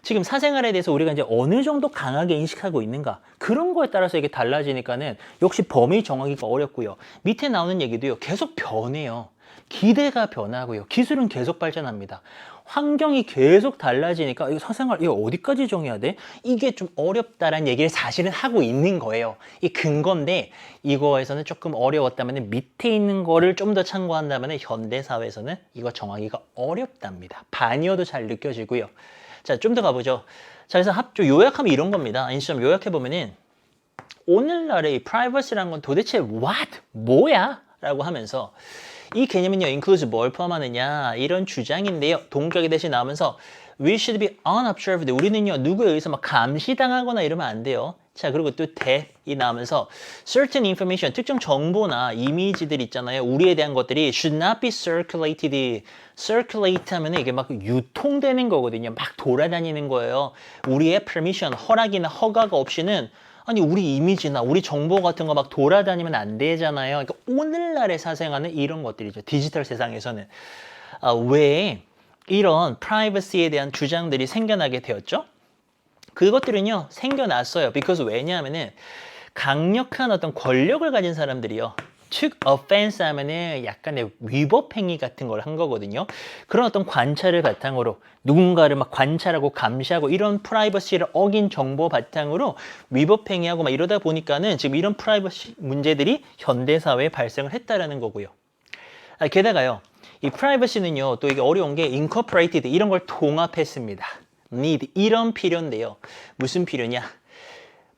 지금 사생활에 대해서 우리가 이제 어느 정도 강하게 인식하고 있는가 그런 거에 따라서 이게 달라지니까는 역시 범위 정하기가 어렵고요. 밑에 나오는 얘기도요, 계속 변해요. 기대가 변하고요. 기술은 계속 발전합니다. 환경이 계속 달라지니까 이거 사생활 이거 어디까지 정해야 돼? 이게 좀 어렵다라는 얘기를 사실은 하고 있는 거예요. 이 근거인데 이거에서는 조금 어려웠다면 밑에 있는 거를 좀 더 참고한다면 현대 사회에서는 이거 정하기가 어렵답니다. 반이어도 잘 느껴지고요. 자, 좀 더 가보죠. 자, 그래서 요약하면 이런 겁니다. 좀 요약해보면은 오늘날의 이 privacy라는 건 도대체 뭐야? 라고 하면서 이 개념은요, includes 뭘 포함하느냐 이런 주장인데요. 동격이 대신 나오면서 we should be unobserved. 우리는요, 누구에 의해서 막 감시당하거나 이러면 안 돼요. 자, 그리고 또 that이 나오면서 certain information, 특정 정보나 이미지들 있잖아요. 우리에 대한 것들이 should not be circulated. circulate 하면 이게 막 유통되는 거거든요. 막 돌아다니는 거예요. 우리의 permission, 허락이나 허가가 없이는 아니 우리 이미지나 우리 정보 같은 거 막 돌아다니면 안 되잖아요. 그러니까 오늘날에 사생하는 이런 것들이죠. 디지털 세상에서는. 왜 이런 프라이버시에 대한 주장들이 생겨나게 되었죠? 그것들은요, 생겨났어요. because 왜냐하면은 강력한 어떤 권력을 가진 사람들이요. 즉, offense 하면은 약간의 위법 행위 같은 걸 한 거거든요. 그런 어떤 관찰을 바탕으로 누군가를 막 관찰하고 감시하고 이런 프라이버시를 어긴 정보 바탕으로 위법 행위하고 막 이러다 보니까는 지금 이런 프라이버시 문제들이 현대사회에 발생을 했다라는 거고요. 게다가요, 이 프라이버시는요, 또 이게 어려운 게 incorporated 이런 걸 통합했습니다. need 이런 필요인데요. 무슨 필요냐?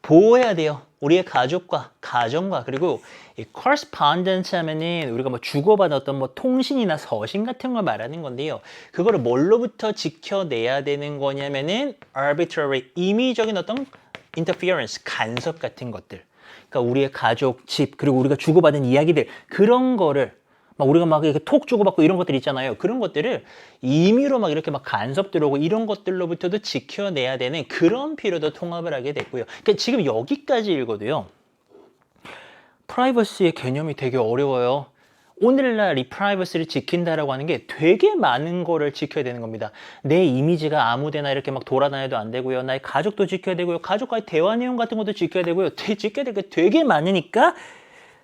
보호해야 돼요. 우리의 가족과 가정과 그리고 이 correspondence 하면은 우리가 뭐 주고받았던 뭐 통신이나 서신 같은 걸 말하는 건데요. 그거를 뭘로부터 지켜내야 되는 거냐면은 arbitrary 임의적인 어떤 interference 간섭 같은 것들. 그러니까 우리의 가족, 집 그리고 우리가 주고받은 이야기들 그런 거를 막 우리가 막 이렇게 톡 주고받고 이런 것들 있잖아요. 그런 것들을 임의로 막 이렇게 막 간섭 들어오고 이런 것들로부터도 지켜내야 되는 그런 필요도 통합을 하게 됐고요. 그러니까 지금 여기까지 읽어도요. 프라이버시의 개념이 되게 어려워요. 오늘날 이 프라이버시를 지킨다라고 하는 게 되게 많은 거를 지켜야 되는 겁니다. 내 이미지가 아무데나 이렇게 막 돌아다녀도 안 되고요. 나의 가족도 지켜야 되고요. 가족과의 대화 내용 같은 것도 지켜야 되고요. 지켜야 될 게 되게 많으니까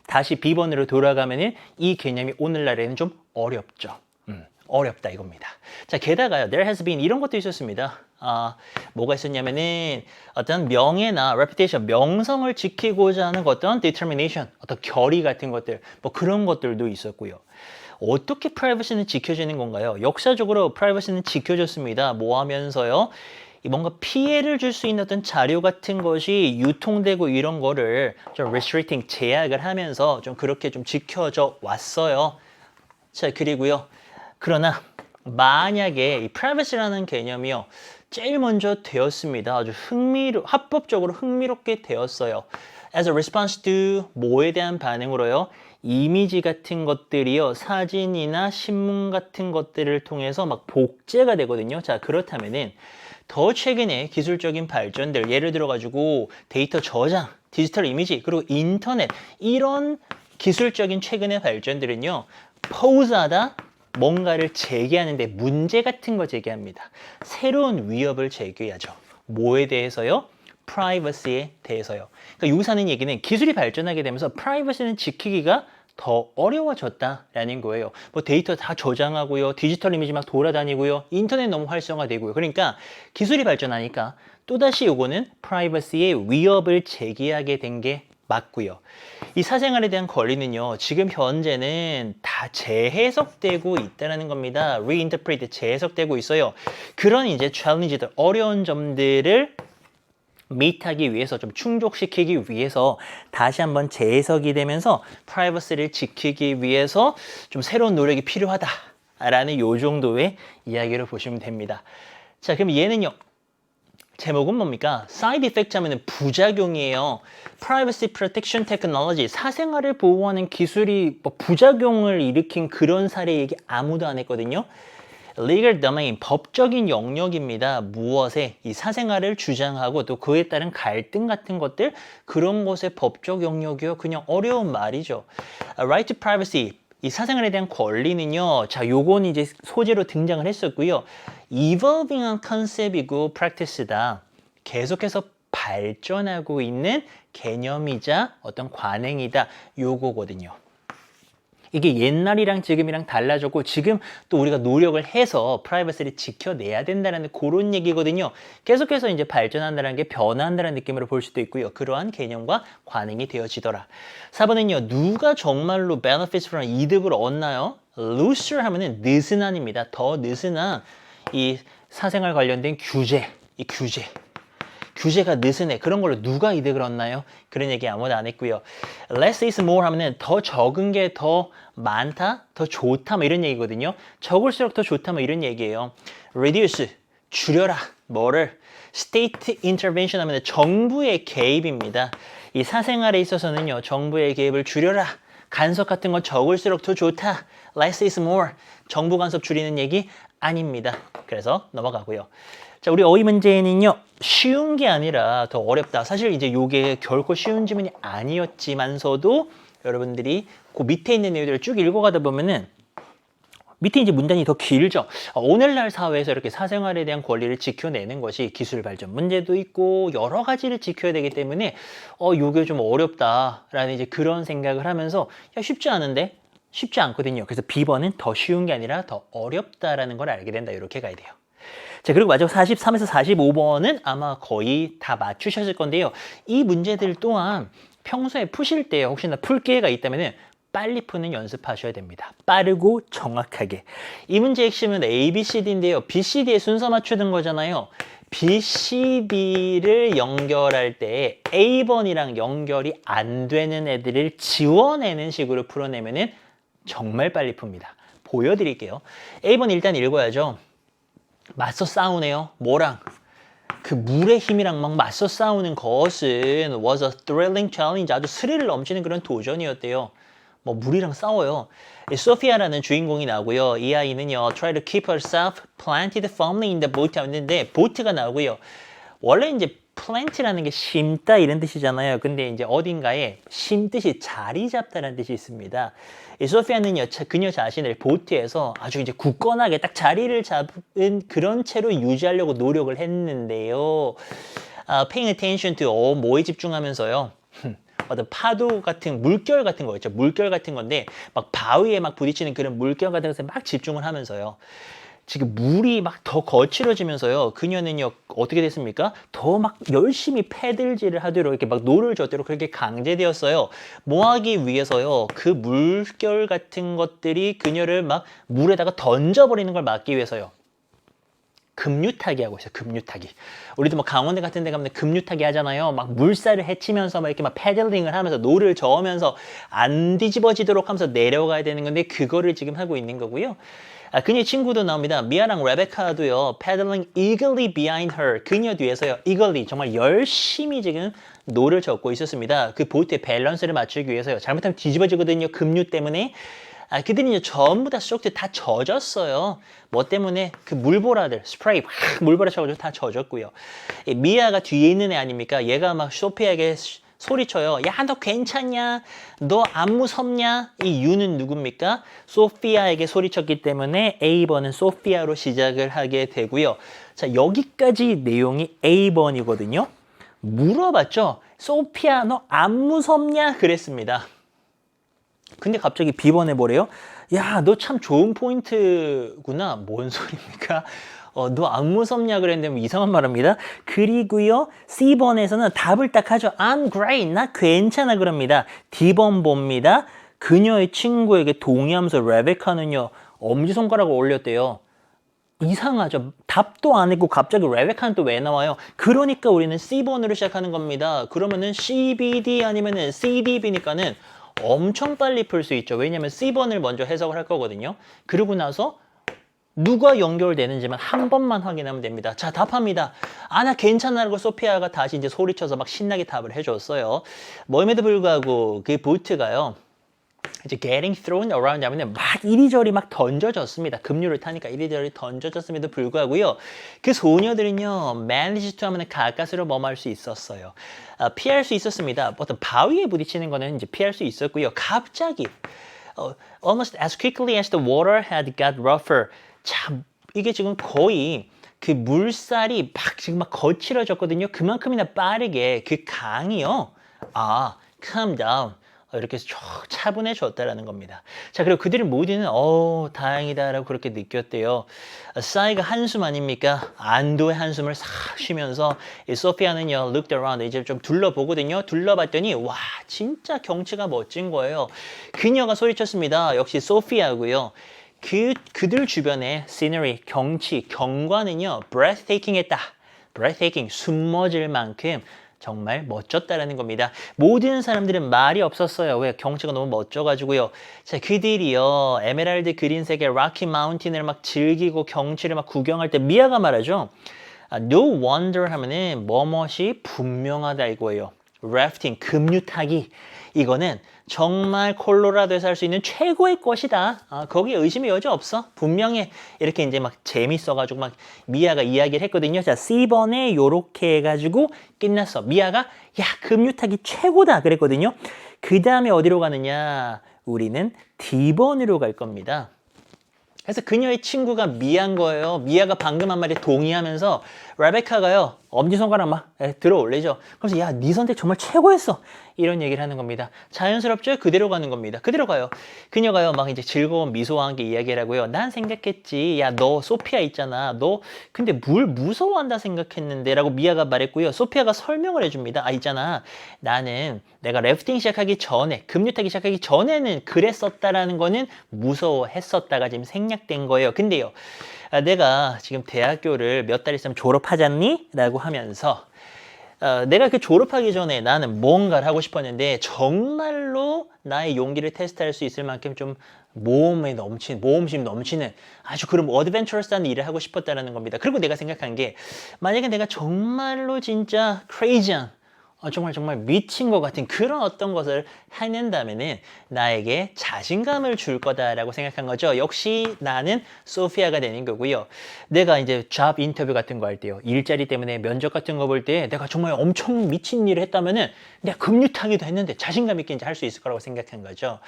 다시 B번으로 돌아가면은 이 개념이 오늘날에는 좀 어렵죠. 어렵다 이겁니다. 자, 게다가요, there has been 이런 것도 있었습니다. 뭐가 있었냐면은 어떤 명예나 reputation, 명성을 지키고자 하는 어떤 determination, 어떤 결의 같은 것들, 뭐 그런 것들도 있었고요. 어떻게 프라이버시는 지켜지는 건가요? 역사적으로 프라이버시는 지켜졌습니다. 뭐 하면서요? 뭔가 피해를 줄 수 있는 어떤 자료 같은 것이 유통되고 이런 거를 좀 restricting, 제약을 하면서 좀 그렇게 좀 지켜져 왔어요. 자, 그리고요. 그러나 만약에 이 privacy라는 개념이요. 제일 먼저 되었습니다. 아주 합법적으로 흥미롭게 되었어요. As a response to 뭐에 대한 반응으로요? 이미지 같은 것들이요. 사진이나 신문 같은 것들을 통해서 막 복제가 되거든요. 자, 그렇다면은 더 최근에 기술적인 발전들, 예를 들어 가지고 데이터 저장, 디지털 이미지, 그리고 인터넷 이런 기술적인 최근의 발전들은요. 포즈하다 뭔가를 제기하는데 문제 같은 거 제기합니다. 새로운 위협을 제기하죠. 뭐에 대해서요? 프라이버시에 대해서요. 그러니까 여기서 하는 얘기는 기술이 발전하게 되면서 프라이버시는 지키기가 더 어려워졌다라는 거예요. 뭐 데이터 다 저장하고요. 디지털 이미지 막 돌아다니고요. 인터넷 너무 활성화되고요. 그러니까 기술이 발전하니까 또다시 요거는 프라이버시의 위협을 제기하게 된 게 맞고요. 이 사생활에 대한 권리는요. 지금 현재는 다 재해석되고 있다는 겁니다. reinterpret, 재해석되고 있어요. 그런 이제 challenge들, 어려운 점들을 meet하기 위해서 좀 충족시키기 위해서 다시 한번 재해석이 되면서 프라이버시를 지키기 위해서 좀 새로운 노력이 필요하다라는 요 정도의 이야기를 보시면 됩니다. 자, 그럼 얘는요. 제목은 뭡니까? Side effect 하면은 부작용이에요. Privacy Protection Technology, 사생활을 보호하는 기술이 뭐 부작용을 일으킨 그런 사례 얘기 아무도 안 했거든요. Legal domain, 법적인 영역입니다. 무엇에? 이 사생활을 주장하고 또 그에 따른 갈등 같은 것들, 그런 것의 법적 영역이요. 그냥 어려운 말이죠. Right to privacy, 이 사생활에 대한 권리는요. 자, 요건 이제 소재로 등장을 했었고요. evolving한 컨셉이고 practice다. 계속해서 발전하고 있는 개념이자 어떤 관행이다. 요거거든요. 이게 옛날이랑 지금이랑 달라졌고 지금 또 우리가 노력을 해서 프라이버시를 지켜내야 된다는 그런 얘기거든요. 계속해서 이제 발전한다는 게 변화한다는 느낌으로 볼 수도 있고요. 그러한 개념과 관행이 되어지더라. 4번은요. 누가 정말로 benefits from 이득을 얻나요? looser 하면은 느슨한입니다. 더 느슨한 이 사생활 관련된 규제, 이 규제. 규제가 느슨해. 그런 걸로 누가 이득을 얻나요? 그런 얘기 아무도 안 했고요. Less is more 하면은 더 적은 게 더 많다, 더 좋다, 뭐 이런 얘기거든요. 적을수록 더 좋다, 뭐 이런 얘기예요. Reduce, 줄여라. 뭐를? State intervention 하면 정부의 개입입니다. 이 사생활에 있어서는요, 정부의 개입을 줄여라. 간섭 같은 건 적을수록 더 좋다. Less is more. 정부 간섭 줄이는 얘기 아닙니다. 그래서 넘어가고요. 자, 우리 어휘 문제는요, 쉬운 게 아니라 더 어렵다. 사실 이제 요게 결코 쉬운 질문이 아니었지만서도 여러분들이 그 밑에 있는 내용들을 쭉 읽어가다 보면은 밑에 이제 문단이 더 길죠. 오늘날 사회에서 이렇게 사생활에 대한 권리를 지켜내는 것이 기술 발전 문제도 있고 여러 가지를 지켜야 되기 때문에 요게 좀 어렵다라는 이제 그런 생각을 하면서 야, 쉽지 않은데? 쉽지 않거든요. 그래서 B번은 더 쉬운 게 아니라 더 어렵다라는 걸 알게 된다. 이렇게 가야 돼요. 자, 그리고 마지막 43에서 45번은 아마 거의 다 맞추셨을 건데요. 이 문제들 또한 평소에 푸실 때 혹시나 풀 기회가 있다면은 빨리 푸는 연습하셔야 됩니다. 빠르고 정확하게. 이 문제의 핵심은 A, B, C, D인데요. B, C, D의 순서 맞추는 거잖아요. B, C, D를 연결할 때 A번이랑 연결이 안 되는 애들을 지워내는 식으로 풀어내면은 정말 빨리 풉니다. 보여드릴게요. A번 일단 읽어야죠. 맞서 싸우네요. 뭐랑? 그 물의 힘이랑 막 맞서 싸우는 것은 was a thrilling challenge. 아주 스릴 넘치는 그런 도전이었대요. 뭐 물이랑 싸워요. 소피아라는 주인공이 나오고요. 이 아이는요, try to keep herself planted firmly in the boat 하는데 보트가 나오고요. 원래 이제 plant라는 게 심다 이런 뜻이잖아요. 근데 이제 어딘가에 심듯이 자리 잡다라는 뜻이 있습니다. 이 소피아는요, 그녀 자신을 보트에서 아주 이제 굳건하게 딱 자리를 잡은 그런 채로 유지하려고 노력을 했는데요. paying attention to 뭐에 집중하면서요. 어떤 파도 같은 물결 같은 거 있죠. 물결 같은 건데 막 바위에 막 부딪히는 그런 물결 같은 것에 막 집중을 하면서요. 지금 물이 막 더 거칠어지면서요. 그녀는요 어떻게 됐습니까? 더 막 열심히 패들질을 하도록 이렇게 막 노를 젓도록 그렇게 강제되었어요. 뭐 하기 위해서요? 그 물결 같은 것들이 그녀를 막 물에다가 던져버리는 걸 막기 위해서요. 급류타기 하고 있어요. 급류타기. 우리도 뭐 강원도 같은 데 가면 급류타기 하잖아요. 막 물살을 헤치면서 막 이렇게 막 패들링을 하면서 노를 저으면서 안 뒤집어지도록 하면서 내려가야 되는 건데 그거를 지금 하고 있는 거고요. 그녀의 친구도 나옵니다. 미아랑 레베카도요. paddling eagerly behind her. 그녀 뒤에서요. eagerly 정말 열심히 지금 노를 젓고 있었습니다. 그 보트의 밸런스를 맞추기 위해서요. 잘못하면 뒤집어지거든요. 급류 때문에. 그들이 이제 전부 다 스트로크 다 젖었어요. 뭐 때문에? 그 물보라들, 스프레이, 물보라 쳐가지고 다 젖었고요. 미아가 뒤에 있는 애 아닙니까? 얘가 막 소피아에게 소리쳐요. 야, 너 괜찮냐? 너 안 무섭냐? 이 유는 누굽니까? 소피아에게 소리쳤기 때문에 A번은 소피아로 시작을 하게 되고요. 자, 여기까지 내용이 A번이거든요. 물어봤죠? 소피아, 너 안 무섭냐? 그랬습니다. 근데 갑자기 B번에 뭐래요? 야, 너 참 좋은 포인트구나. 뭔 소리입니까? 너 안 무섭냐 그랬는데 뭐 이상한 말입니다. 그리고요, C번에서는 답을 딱 하죠. I'm great. 나 괜찮아 그럽니다. D번 봅니다. 그녀의 친구에게 동의하면서 레베카는요, 엄지손가락을 올렸대요. 이상하죠. 답도 안 했고 갑자기 레베카는 또 왜 나와요? 그러니까 우리는 C번으로 시작하는 겁니다. 그러면은 CBD 아니면은 CDB니까는 엄청 빨리 풀 수 있죠. 왜냐면 C번을 먼저 해석을 할 거거든요. 그러고 나서 누가 연결되는지만 한 번만 확인하면 됩니다. 자, 답합니다. 나 괜찮아라고 소피아가 다시 이제 소리쳐서 막 신나게 답을 해줬어요. 뭐임에도 불구하고 그 보트가요. 이제 getting thrown around 하면 막 이리저리 막 던져졌습니다. 급류를 타니까 이리저리 던져졌음에도 불구하고요. 그 소녀들은요, managed to 하면 가까스로 머무를 수 있었어요. 피할 수 있었습니다. 어떤 바위에 부딪히는 거는 이제 피할 수 있었고요. 갑자기 almost as quickly as the water had got rougher. 참 이게 지금 거의 그 물살이 막 지금 막 거칠어졌거든요. 그만큼이나 빠르게 그 강이요. calm down. 이렇게 쭉 차분해졌다라는 겁니다. 자, 그리고 그들이 모두는 다행이다라고 그렇게 느꼈대요. 싸이가 한숨 아닙니까? 안도의 한숨을 싹 쉬면서 이 소피아는요, looked around 이제 좀 둘러보거든요. 둘러봤더니 와, 진짜 경치가 멋진 거예요. 그녀가 소리쳤습니다. 역시 소피아고요. 그들 주변의 scenery, 경치, 경관은요, breathtaking했다. breathtaking, 숨머질 만큼 정말 멋졌다라는 겁니다. 모든 사람들은 말이 없었어요. 왜? 경치가 너무 멋져가지고요. 자, 그들이요, 에메랄드 그린색의 락키 마운틴을 막 즐기고 경치를 막 구경할 때 미아가 말하죠. No wonder 하면은 뭐뭇이 분명하다 이거예요. 래프팅, 급류 타기. 이거는 정말 콜로라도에서 할 수 있는 최고의 것이다. 거기에 의심의 여지 없어. 분명해. 이렇게 이제 막 재밌어가지고 막 미아가 이야기를 했거든요. 자, C번에 요렇게 해가지고 끝났어. 미아가 야, 급류 타기 최고다 그랬거든요. 그 다음에 어디로 가느냐? 우리는 D번으로 갈 겁니다. 그래서 그녀의 친구가 미아인 거예요. 미아가 방금 한 말에 동의하면서 레베카가요. 엄지손가락 막 들어 올리죠. 그래서 야, 네 선택 정말 최고였어. 이런 얘기를 하는 겁니다. 자연스럽죠? 그대로 가는 겁니다. 그대로 가요. 그녀가요. 막 이제 즐거운 미소와 함께 이야기를 하고요. 난 생각했지. 야, 너 소피아 있잖아. 너 근데 뭘 무서워한다 생각했는데 라고 미아가 말했고요. 소피아가 설명을 해줍니다. 있잖아. 나는 내가 래프팅 시작하기 전에 급류 타기 시작하기 전에는 그랬었다라는 거는 무서워했었다가 지금 생략된 거예요. 근데요. 내가 지금 대학교를 몇 달 있으면 졸업하잖니? 라고 하면서 내가 그 졸업하기 전에 나는 뭔가를 하고 싶었는데 정말로 나의 용기를 테스트할 수 있을 만큼 좀 모험심 넘치는 아주 그런 어드벤처러스한 일을 하고 싶었다는 겁니다. 그리고 내가 생각한 게 만약에 내가 정말로 진짜 크레이지한 정말 미친 것 같은 그런 어떤 것을 해낸다면은 나에게 자신감을 줄 거다라고 생각한 거죠. 역시 나는 소피아가 되는 거고요. 내가 이제 잡 인터뷰 같은 거 할 때요. 일자리 때문에 면접 같은 거 볼 때 내가 정말 엄청 미친 일을 했다면은 내가 급류 타기도 했는데 자신감 있게 이제 할 수 있을 거라고 생각한 거죠.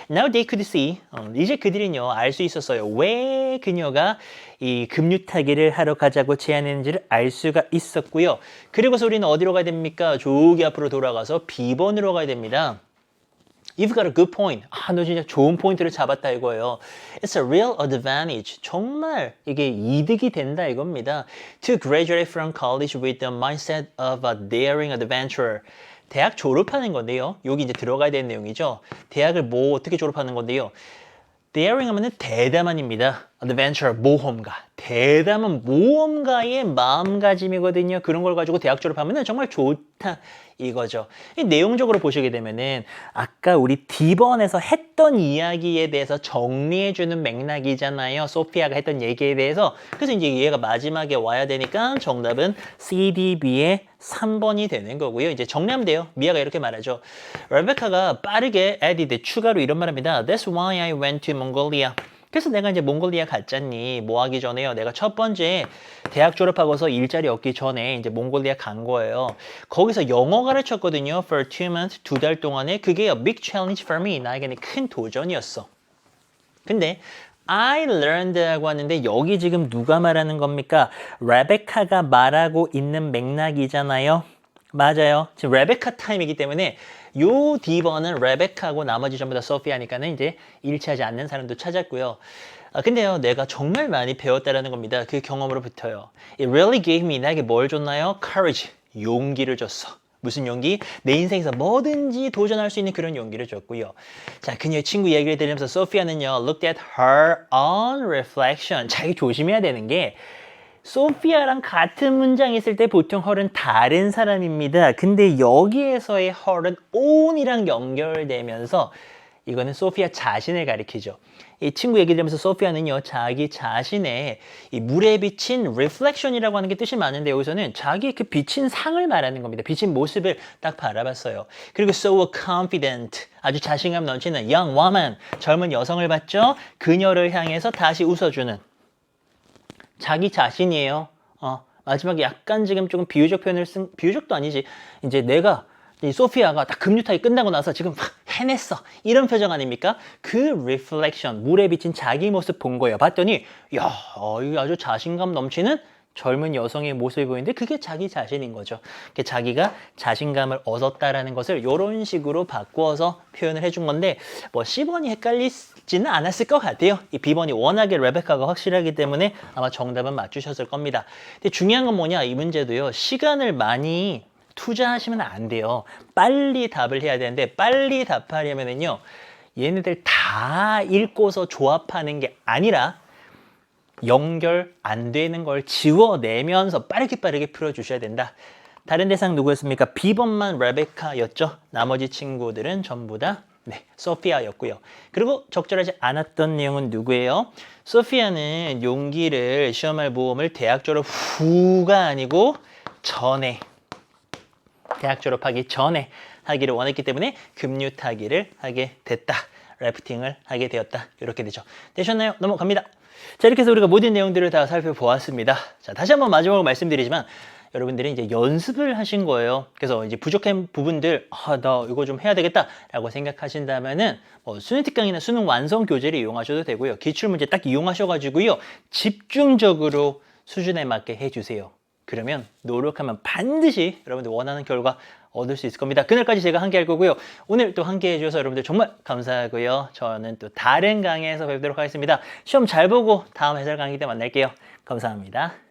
Now they could see. 이제 그들은요, 알 수 있었어요. 왜 그녀가 이 급류 타기를 하러 가자고 제안했는지를 알 수가 있었고요. 그리고서 우리는 어디로 가야 됩니까? 저기 앞으로 돌아가서 B번으로 가야 됩니다. You've got a good point. 너 진짜 좋은 포인트를 잡았다 이거예요. It's a real advantage. 정말 이게 이득이 된다 이겁니다. To graduate from college with the mindset of a daring adventurer. 대학 졸업하는 건데요. 여기 이제 들어가야 되는 내용이죠. 대학을 뭐 어떻게 졸업하는 건데요. daring 하면은 대담한입니다. adventure, 모험가. 대담한 모험가의 마음가짐이거든요. 그런 걸 가지고 대학 졸업하면은 정말 좋다 이거죠. 내용적으로 보시게 되면은 아까 우리 D번에서 했던 이야기에 대해서 정리해주는 맥락이잖아요. 소피아가 했던 얘기에 대해서. 그래서 이제 얘가 마지막에 와야 되니까 정답은 CDB의 3번이 되는 거고요. 이제 정리하면 돼요. 미아가 이렇게 말하죠. 레베카가 빠르게 added, 추가로 이런 말합니다. That's why I went to Mongolia. 그래서 내가 이제 몽골리아 갔잖니. 뭐 하기 전에요. 내가 첫 번째 대학 졸업하고서 일자리 얻기 전에 이제 몽골리아 간 거예요. 거기서 영어 가르쳤거든요. For 2 months, 2달 동안에. 그게 a big challenge for me. 나에게는 큰 도전이었어. 근데 I learned라고 하는데 여기 지금 누가 말하는 겁니까? 레베카가 말하고 있는 맥락이잖아요. 맞아요. 지금 레베카 타임이기 때문에 요 D번은 레베카고 나머지 전부 다 소피아니까는 이제 일치하지 않는 사람도 찾았고요. 근데요, 내가 정말 많이 배웠다라는 겁니다. 그 경험으로부터요. It really gave me, 나에게 뭘 줬나요? Courage, 용기를 줬어. 무슨 용기? 내 인생에서 뭐든지 도전할 수 있는 그런 용기를 줬고요. 자, 그녀의 친구 얘기를 들으면서 소피아는요, looked at her own reflection. 자기 조심해야 되는 게 소피아랑 같은 문장이 있을 때 보통 her은 다른 사람입니다. 근데 여기에서의 her은 on이랑 연결되면서 이거는 소피아 자신을 가리키죠. 이 친구 얘기를 하면서 소피아는요, 자기 자신의 이 물에 비친 reflection이라고 하는 게 뜻이 많은데 여기서는 자기 그 비친 상을 말하는 겁니다. 비친 모습을 딱 바라봤어요. 그리고 so confident, 아주 자신감 넘치는 young woman, 젊은 여성을 봤죠. 그녀를 향해서 다시 웃어주는 자기 자신이에요. 마지막에 약간 지금 조금 비유적 표현을 쓴, 비유적도 아니지. 이제 내가 이 소피아가 딱 급류 타기 끝나고 나서 지금 해냈어. 이런 표정 아닙니까? 그 reflection, 물에 비친 자기 모습 본 거예요. 봤더니 야, 이거 아주 자신감 넘치는 젊은 여성의 모습이 보이는데 그게 자기 자신인 거죠. 자기가 자신감을 얻었다라는 것을 이런 식으로 바꾸어서 표현을 해준 건데 뭐 C번이 헷갈리지는 않았을 것 같아요. 이 B번이 워낙에 레베카가 확실하기 때문에 아마 정답은 맞추셨을 겁니다. 근데 중요한 건 뭐냐, 이 문제도요, 시간을 많이 투자하시면 안 돼요. 빨리 답을 해야 되는데 빨리 답하려면요, 얘네들 다 읽고서 조합하는 게 아니라 연결 안 되는 걸 지워내면서 빠르게 풀어주셔야 된다. 다른 대상 누구였습니까? B번만 레베카였죠. 나머지 친구들은 전부 다 소피아였고요. 그리고 적절하지 않았던 내용은 누구예요? 소피아는 용기를 시험할 모험을 대학 졸업 후가 아니고 전에, 대학 졸업하기 전에 하기를 원했기 때문에 급류 타기를 하게 됐다. 래프팅을 하게 되었다. 이렇게 되죠. 되셨나요? 넘어갑니다. 자, 이렇게 해서 우리가 모든 내용들을 다 살펴보았습니다. 자, 다시 한번 마지막으로 말씀드리지만 여러분들이 이제 연습을 하신 거예요. 그래서 이제 부족한 부분들, 나 이거 좀 해야 되겠다라고 생각하신다면은 수능 특강이나 수능 완성 교재를 이용하셔도 되고요. 기출문제 딱 이용하셔가지고요. 집중적으로 수준에 맞게 해주세요. 그러면 노력하면 반드시 여러분들 원하는 결과 얻을 수 있을 겁니다. 그날까지 제가 함께 할 거고요. 오늘 또 함께 해주셔서 여러분들 정말 감사하고요. 저는 또 다른 강의에서 뵙도록 하겠습니다. 시험 잘 보고 다음 해설 강의 때 만날게요. 감사합니다.